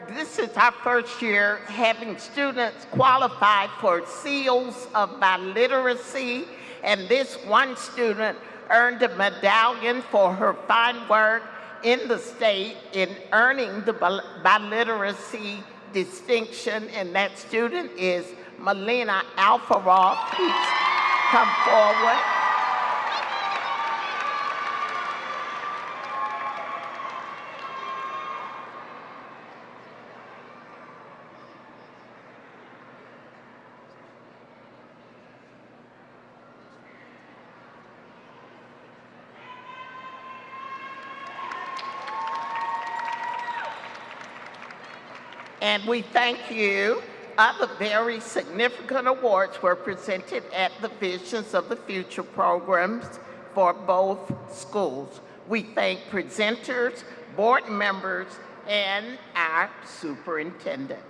this is our first year having students qualify for seals of biliteracy, and this one student earned a medallion for her fine work in the state in earning the biliteracy distinction, and that student is Melina Alfaroff. Please come forward. And we thank you. Other very significant awards were presented at the Visions of the Future programs for both schools. We thank presenters, board members, and our superintendent.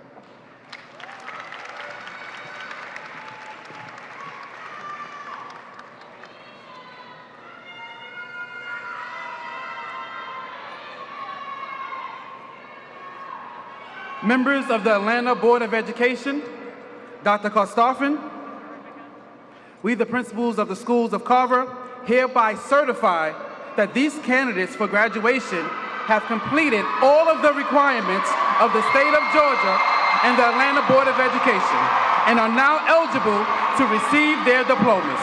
Members of the Atlanta Board of Education, Dr. Karstoffen, we, the principals of the schools of Carver, hereby certify that these candidates for graduation have completed all of the requirements of the state of Georgia and the Atlanta Board of Education and are now eligible to receive their diplomas.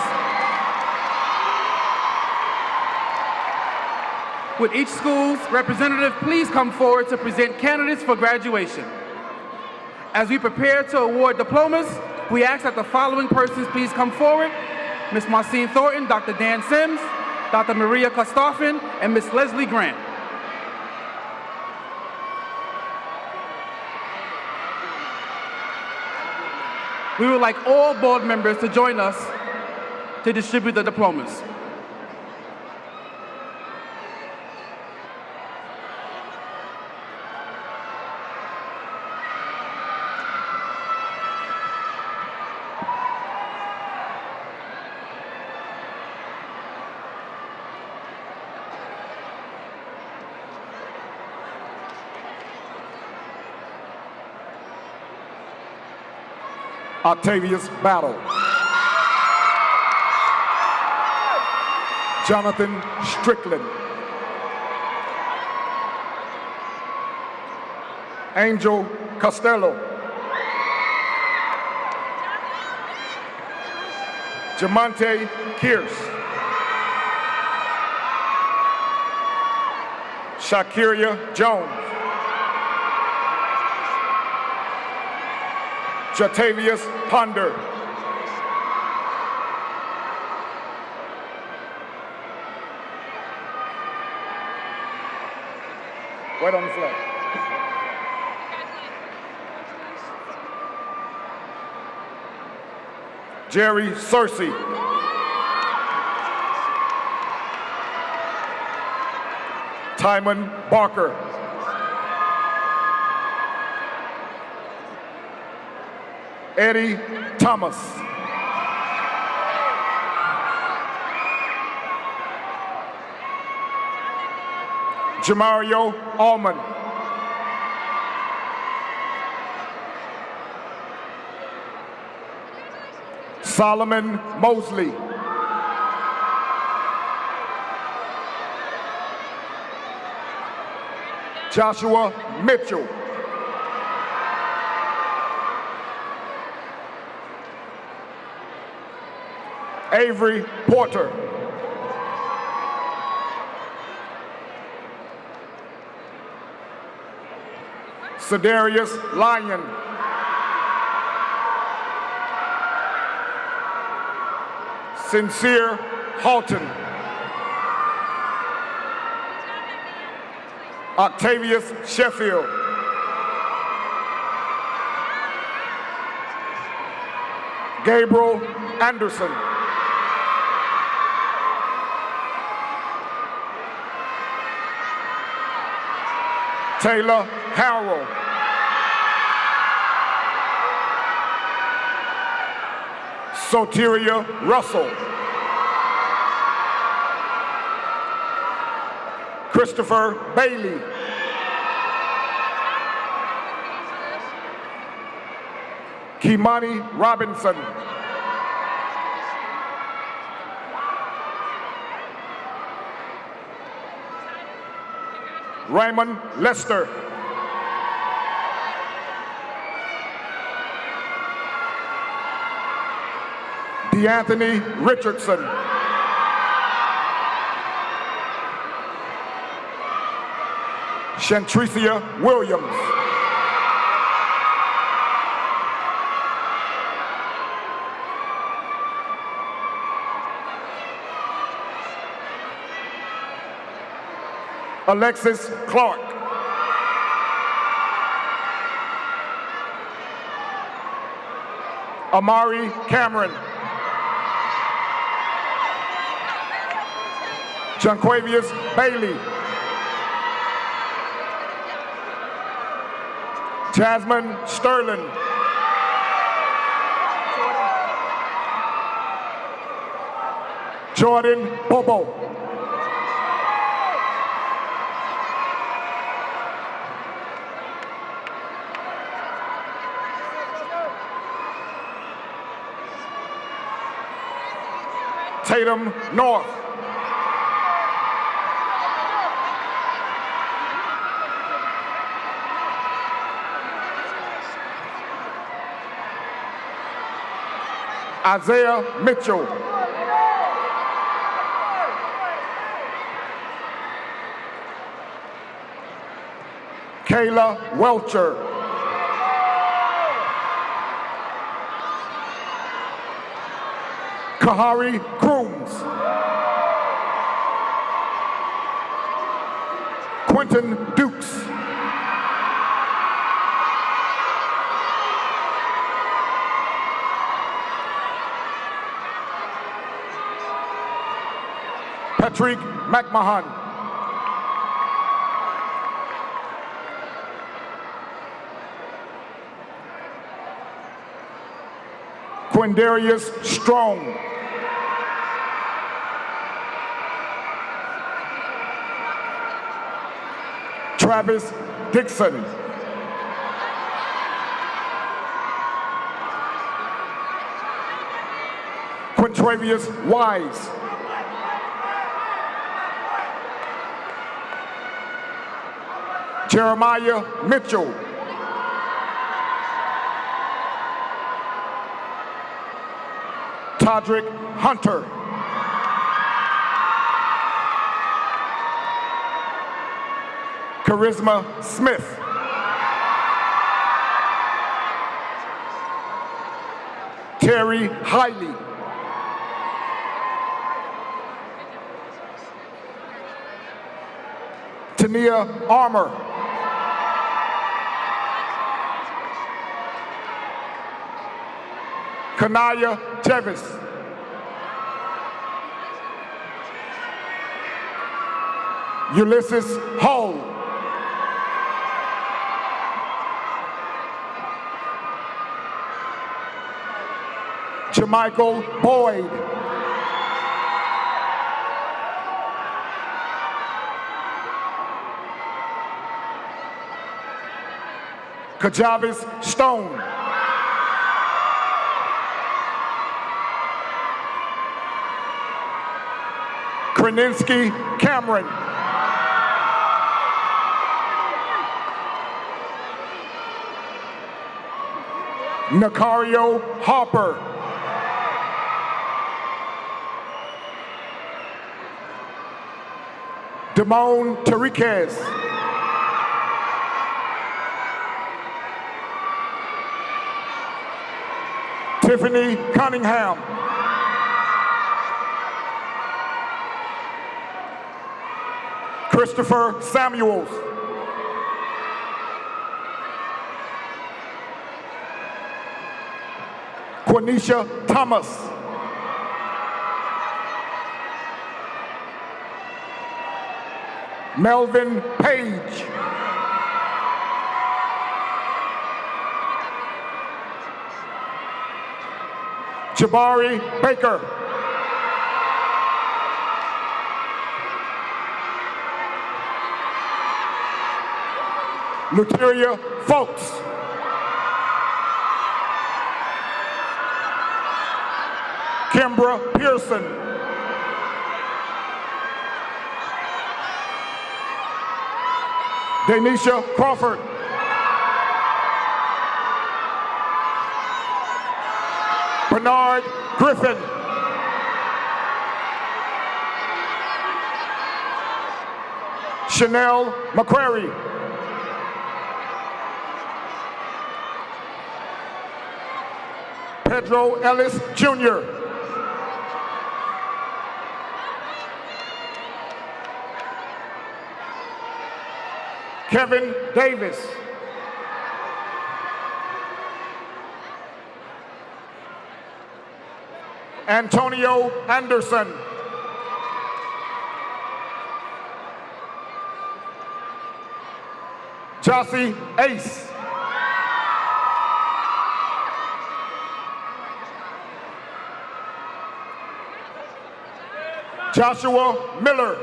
Would each school's representative please come forward to present candidates for graduation? As we prepare to award diplomas, we ask that the following persons please come forward: Ms. Marcine Thornton, Dr. Dan Sims, Dr. Maria Karstoffen, and Ms. Leslie Grant. We would like all board members to join us to distribute the diplomas. Octavius Battle. Jonathan Strickland. Angel Costello. Jamonte Pierce. Shakiria Jones. Jatavius Ponder. Right on the flag. Jerry Searcy. Timon Barker. Eddie Thomas. Jamario Allman. Solomon Mosley. Joshua Mitchell. Avery Porter. Cedarius Lyon. Sincere Halton. Octavius Sheffield. Gabriel Anderson. Taylor Harrell. Soteria Russell. Christopher Bailey. Kimani Robinson. Raymond Lester. DeAnthony Richardson. Shantricia Williams. Alexis Clark. Amari Cameron. Jonquavius Bailey. Jasmine Sterling. Jordan Bobo. Tatum North. Isaiah Mitchell. Kayla Welcher. Kahari Grooms. Quentin Dukes. Patrick McMahon. Quindarius Strong. Travis Dixon. Quintravius Wise. Jeremiah Mitchell. Todrick Hunter. Charisma Smith. Terry Hiley. Tania Armour. Kanaya Jevis. Ulysses Hull. Jamichael Boyd. Kajavis Stone. Kraninsky Cameron. Nicario Harper. Damone Tariquez. Tiffany Cunningham. Christopher Samuels. Quenisha Thomas. Melvin Page. Jabari Baker. Luteria Folks. Kimbra Pearson. Denisha Crawford. Bernard Griffin. Chanel McCrary. Pedro Ellis Jr. Kevin Davis. Antonio Anderson. Jossie Ace. Joshua Miller.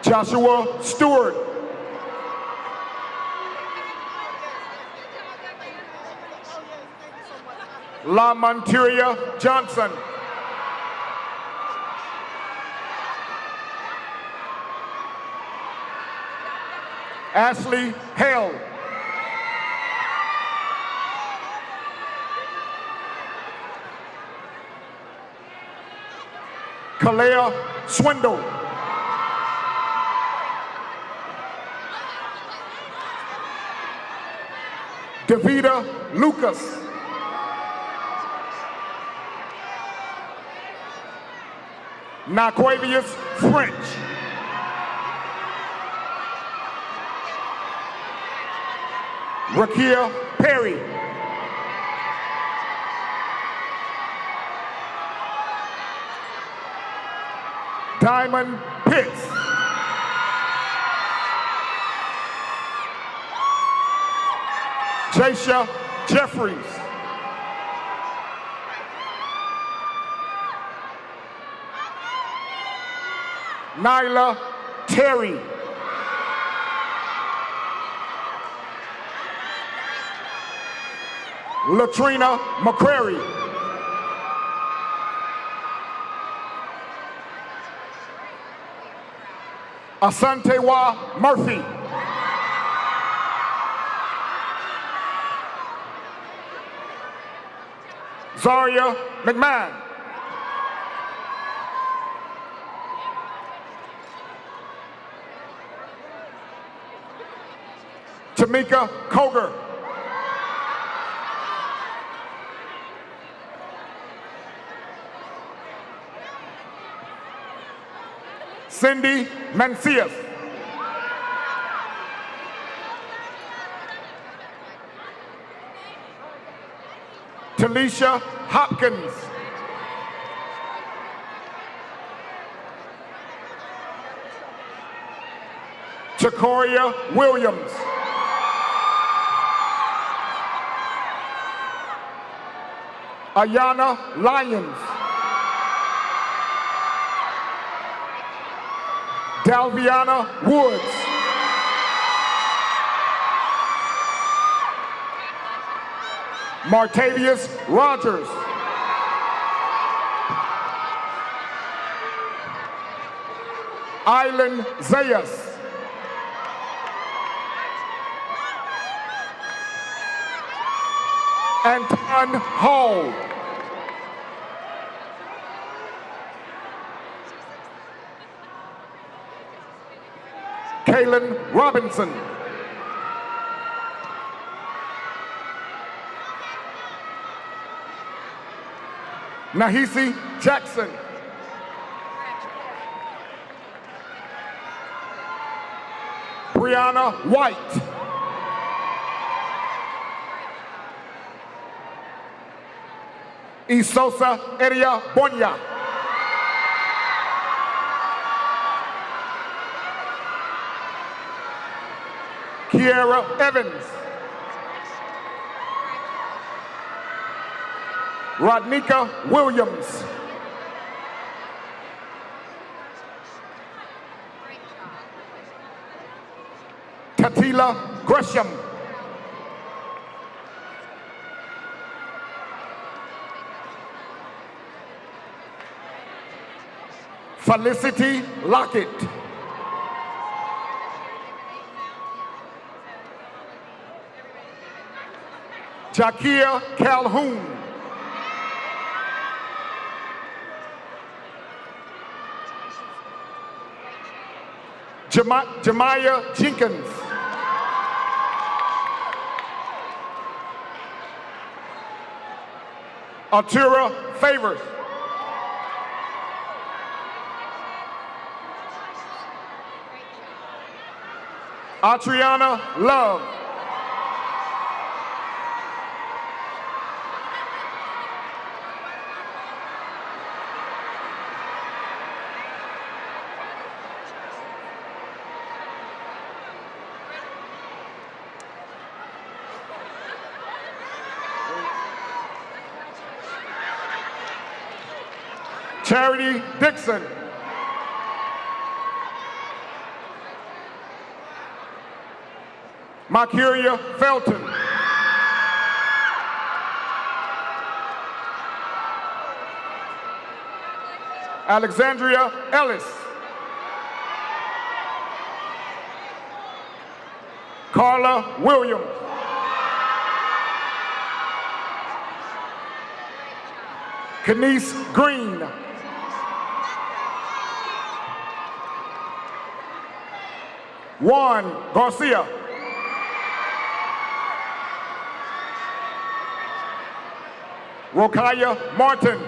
Joshua Stewart. La Monteria Johnson. Ashley Hale. Kalea Swindle. Davida Lucas. Naquavius French. Rakia Perry. Diamond Pitts. Jasha Jeffries. Nyla Terry. Latrina McCrary. Asantewa Murphy. Zaria McMahon. Tamika Koger. Cindy Mancias. Talisha Hopkins. Takoria Williams. Ayana Lyons. Dalviana Woods. Martavius Rogers. Island Zayas. Anton Hall. Kaylin Robinson. Nahisi Jackson. Brianna White. Isosa Eria Bonya. Kiera Evans. Rodnika Williams. Tatila Gresham. Felicity Lockett. Jakia Calhoun. Jemiah Jenkins. Artura Favors. Atriana Love. Charity Dixon. Macuria Felton. Alexandria Ellis. Carla Williams. Kenise Green. Juan Garcia. Rokaya Martin.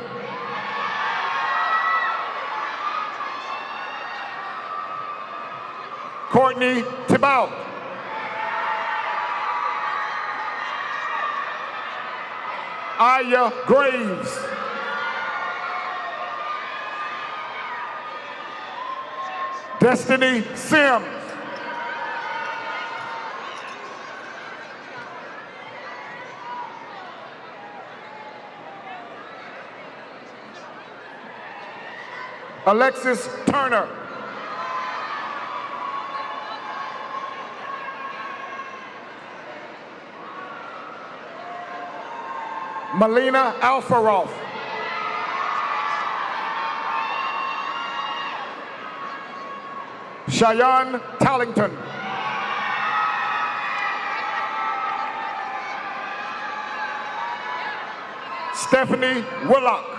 Courtney Thibault. Aya Graves. Destiny Sims. Alexis Turner. Melina Alfaroff. Cheyenne Tallington. Stephanie Willock.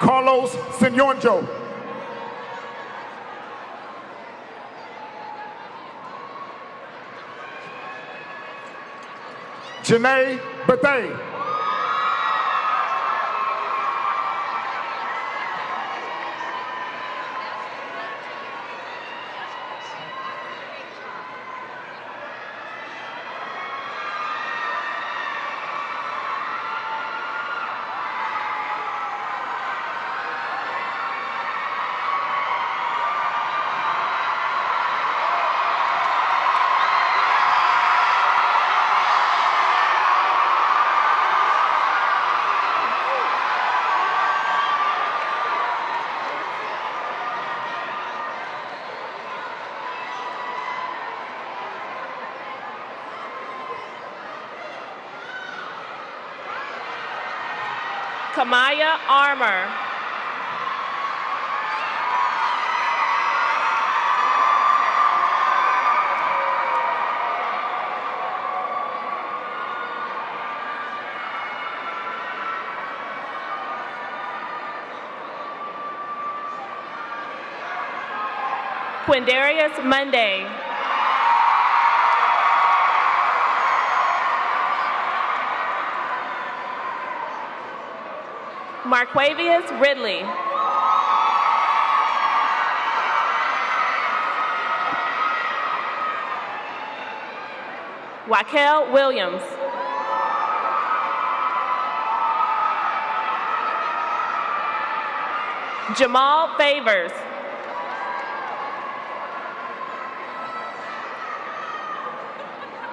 Carlos SSENYONJO. JANAE BETHA. Kamaya Armour. Quindarius Monday. Marquavius Ridley. Wakel Williams. Jamal Favors.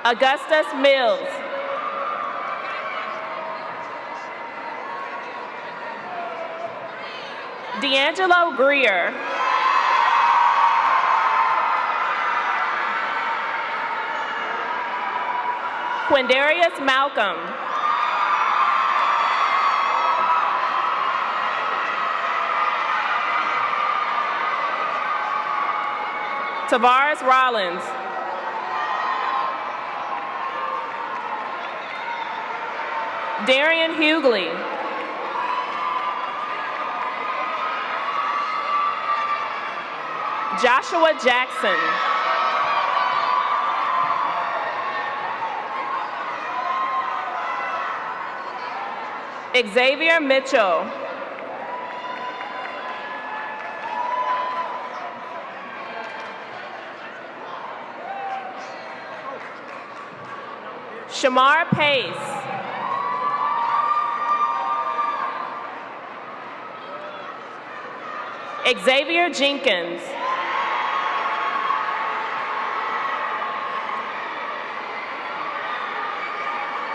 Augustus Mills. D'Angelo Greer. Quindarius Malcolm. Tavares Rollins. Darian Hughley. Joshua Jackson. Xavier Mitchell. Shamar Pace. Xavier Jenkins.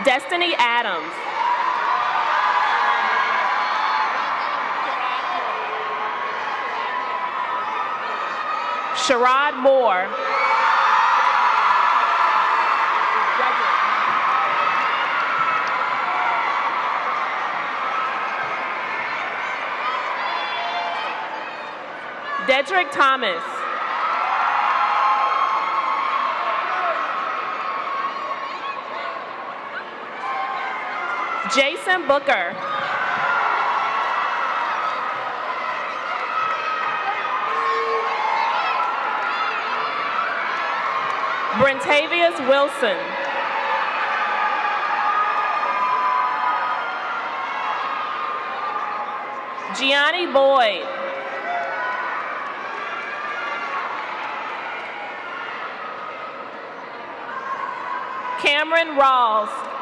Destiny Adams. Sherrod Moore. Dedrick Thomas. Jason Booker. Brentavious Wilson. Gianni Boyd. Cameron Rawls.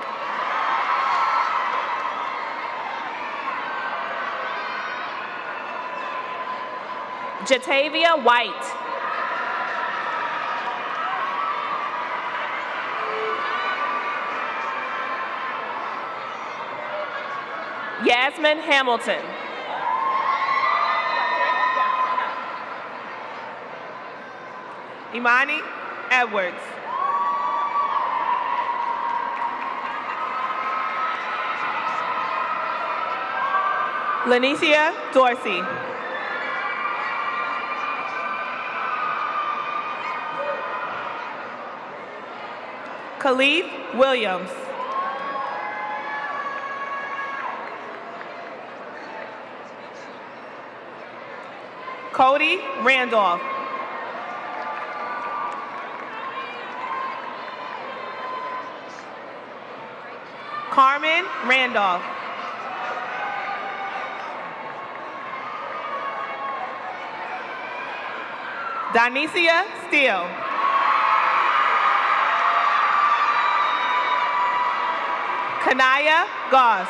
Jatavia White. Yasmin Hamilton. Imani Edwards. Lanicia Dorsey. Khalif Williams. Cody Randolph. Carmen Randolph. Donicia Steele. Kanaya Goss.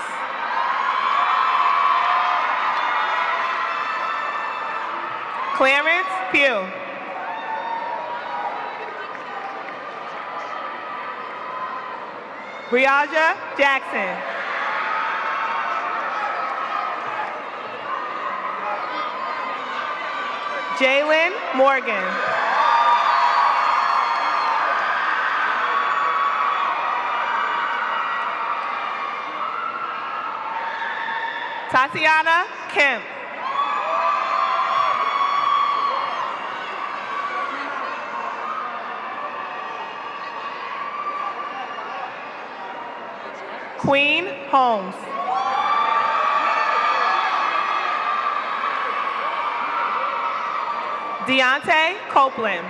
Clarence Pugh. Briaja Jackson. Jalen Morgan. Tatiana Kemp. Queen Holmes. Deontay Copeland.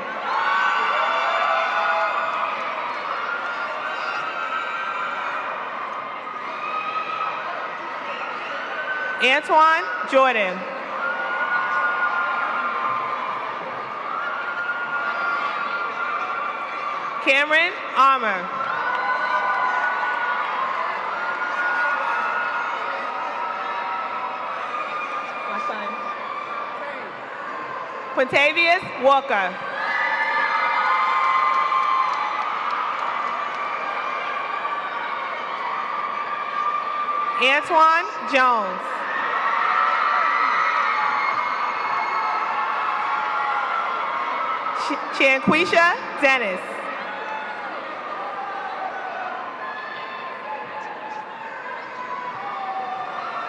Antoine Jordan. Cameron Armour. Quintavious Walker. Antoine Jones. Chanquisha Dennis.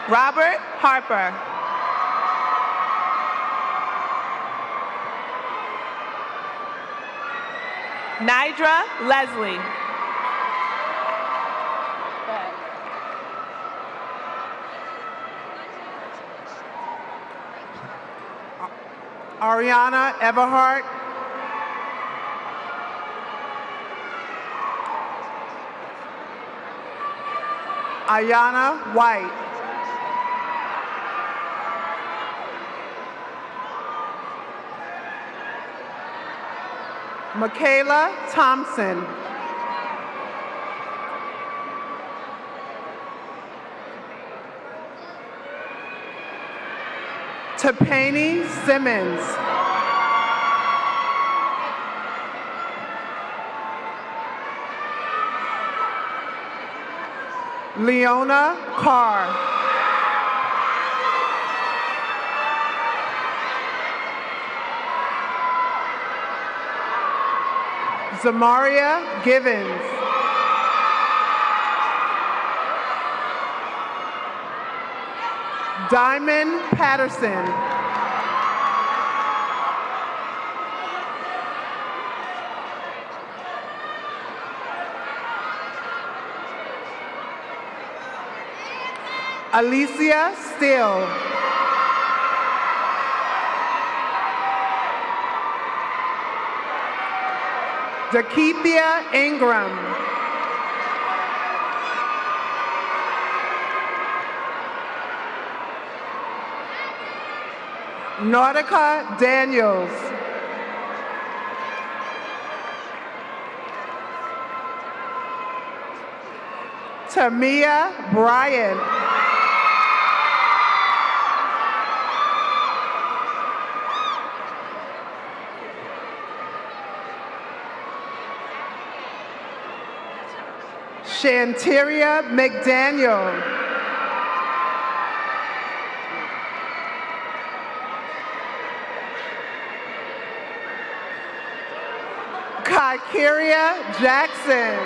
Robert Harper. Nidra Leslie. Ariana Everhart. Ayana White. Michaela Thompson. Topani Simmons. Leona Carr. Zamaria Givens. Diamond Patterson. Alicia Steele. Dakithia Ingram. Nautica Daniels. Tamia Bryant. Shanteria McDaniel. Kykeria Jackson.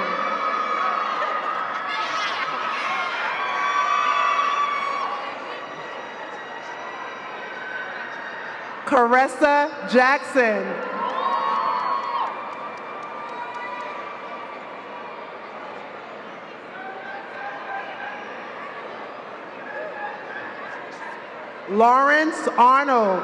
Caressa Jackson. Lawrence Arnold.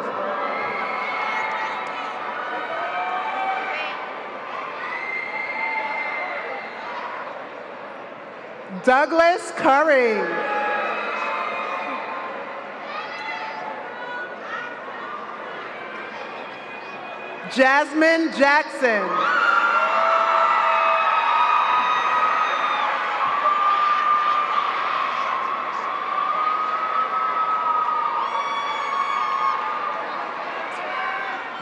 Douglas Curry. Jasmine Jackson.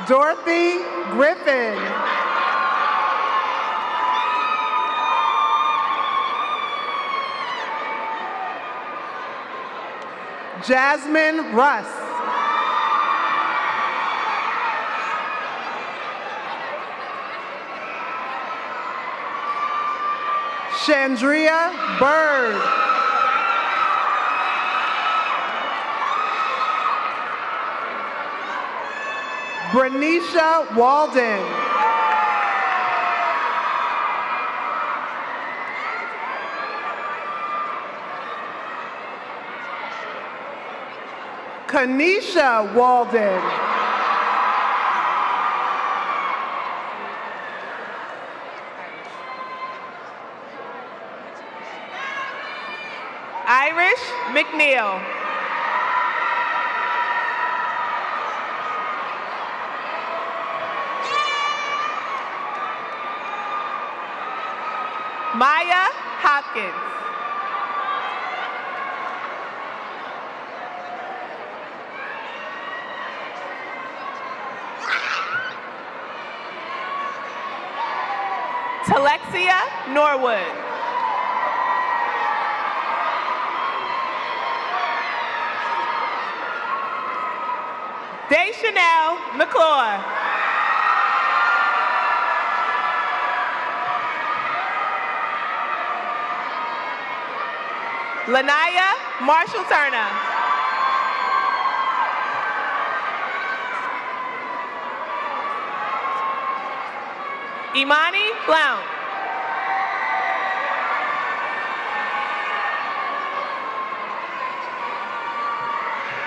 Dorothy Griffin. Jasmine Russ. Chandria Bird. Bernicia Walden. Kanisha Walden. Irish McNeil. Maya Hopkins. Talexia Norwood. DeShanel McClure. Lanaya Marshall Turner. Imani Blount.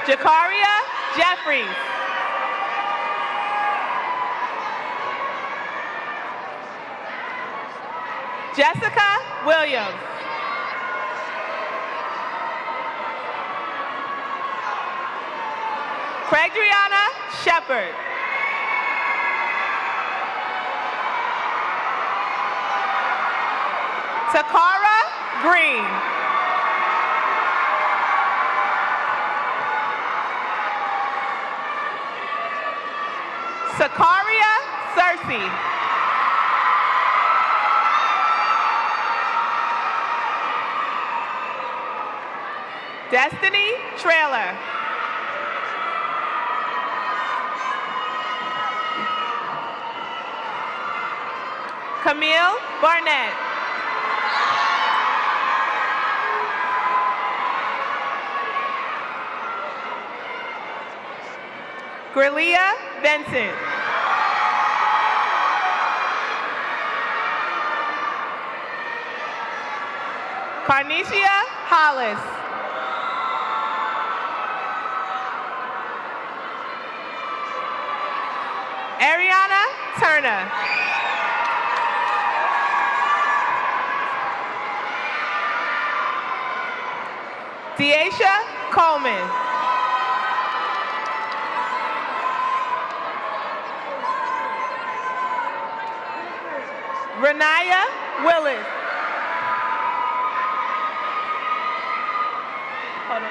Jakaria Jeffries. Jessica Williams. Craigriana Shepard. Takara Green. Sakaria Cersei. Destiny Trailer. Camille Barnett. Grelia Benson. Carnicia Hollis. Ariana Turner. Deasia Coleman. Renaya Willis. Hold on.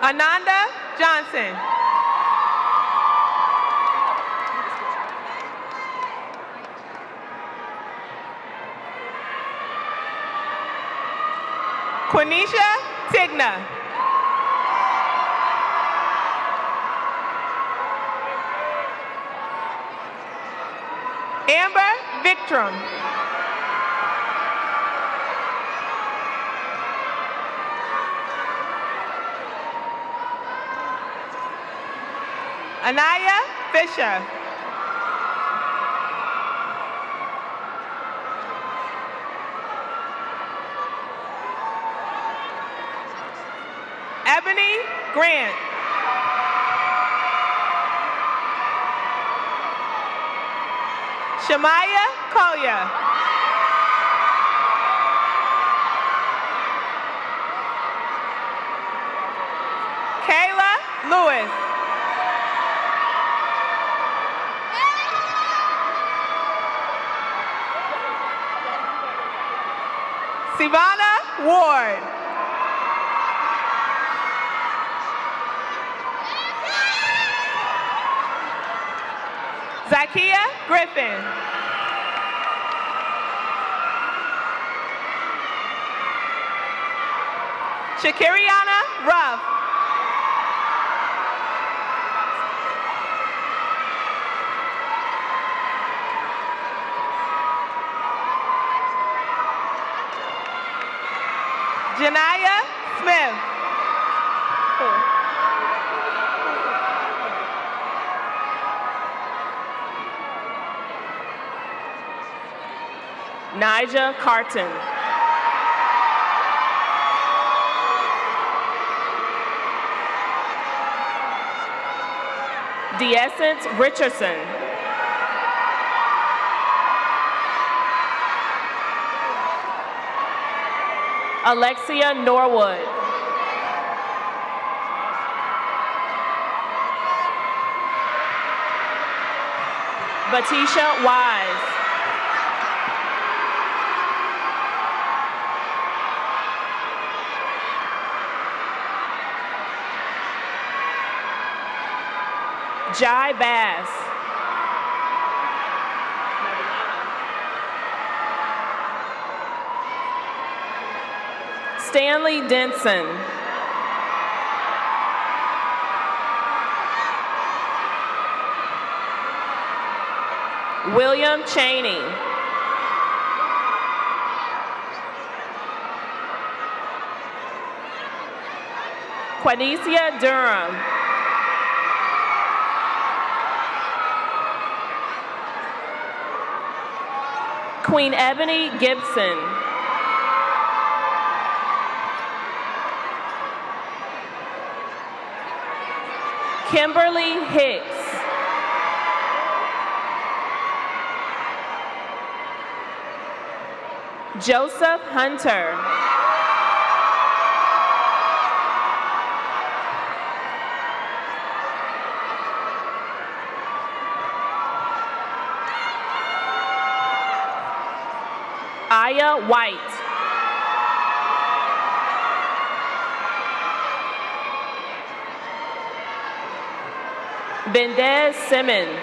Ananda Johnson. Quenisha Tigna. Amber Victram. Anaya Fisher. Ebony Grant. Shamaya Collier. Kayla Lewis. Sivana Ward. Zakia Griffin. Shakiriana Ruff. JANAE Smith. Nija Carton. D'Essence Richardson. Alexia Norwood. Batisha Wise. Jai Bass. Stanley Denson. William Cheney. Quanicia Durham. Queen Ebony Gibson. Kimberly Hicks. Joseph Hunter. Aya White. Bendez Simmons.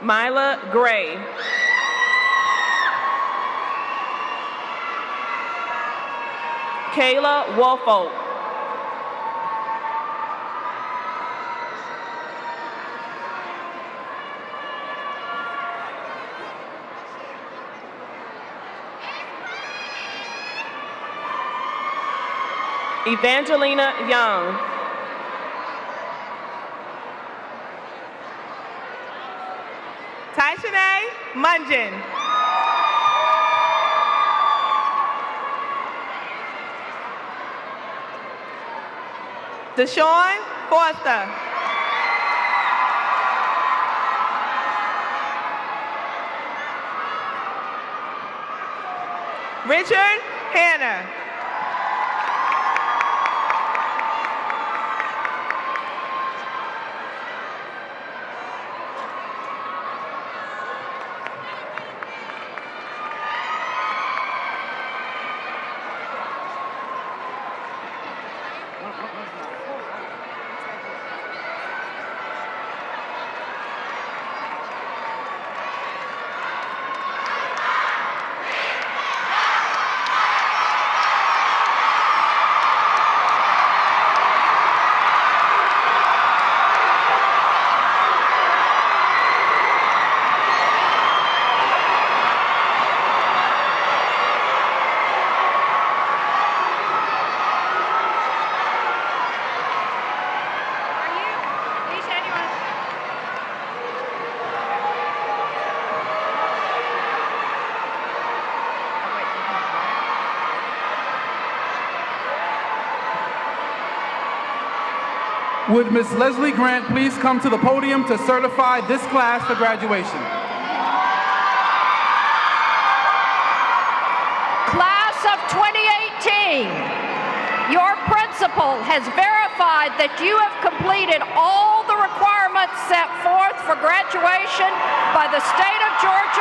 Myla Gray. Kayla Woolfolk. Evangelina Young. Tyshanae Mungeon. DESHAWN Foster. Richard Hanna. Would Ms. Leslie Grant please come to the podium to certify this class for graduation? Class of 2018, your principal has verified that you have completed all the requirements set forth for graduation by the state of Georgia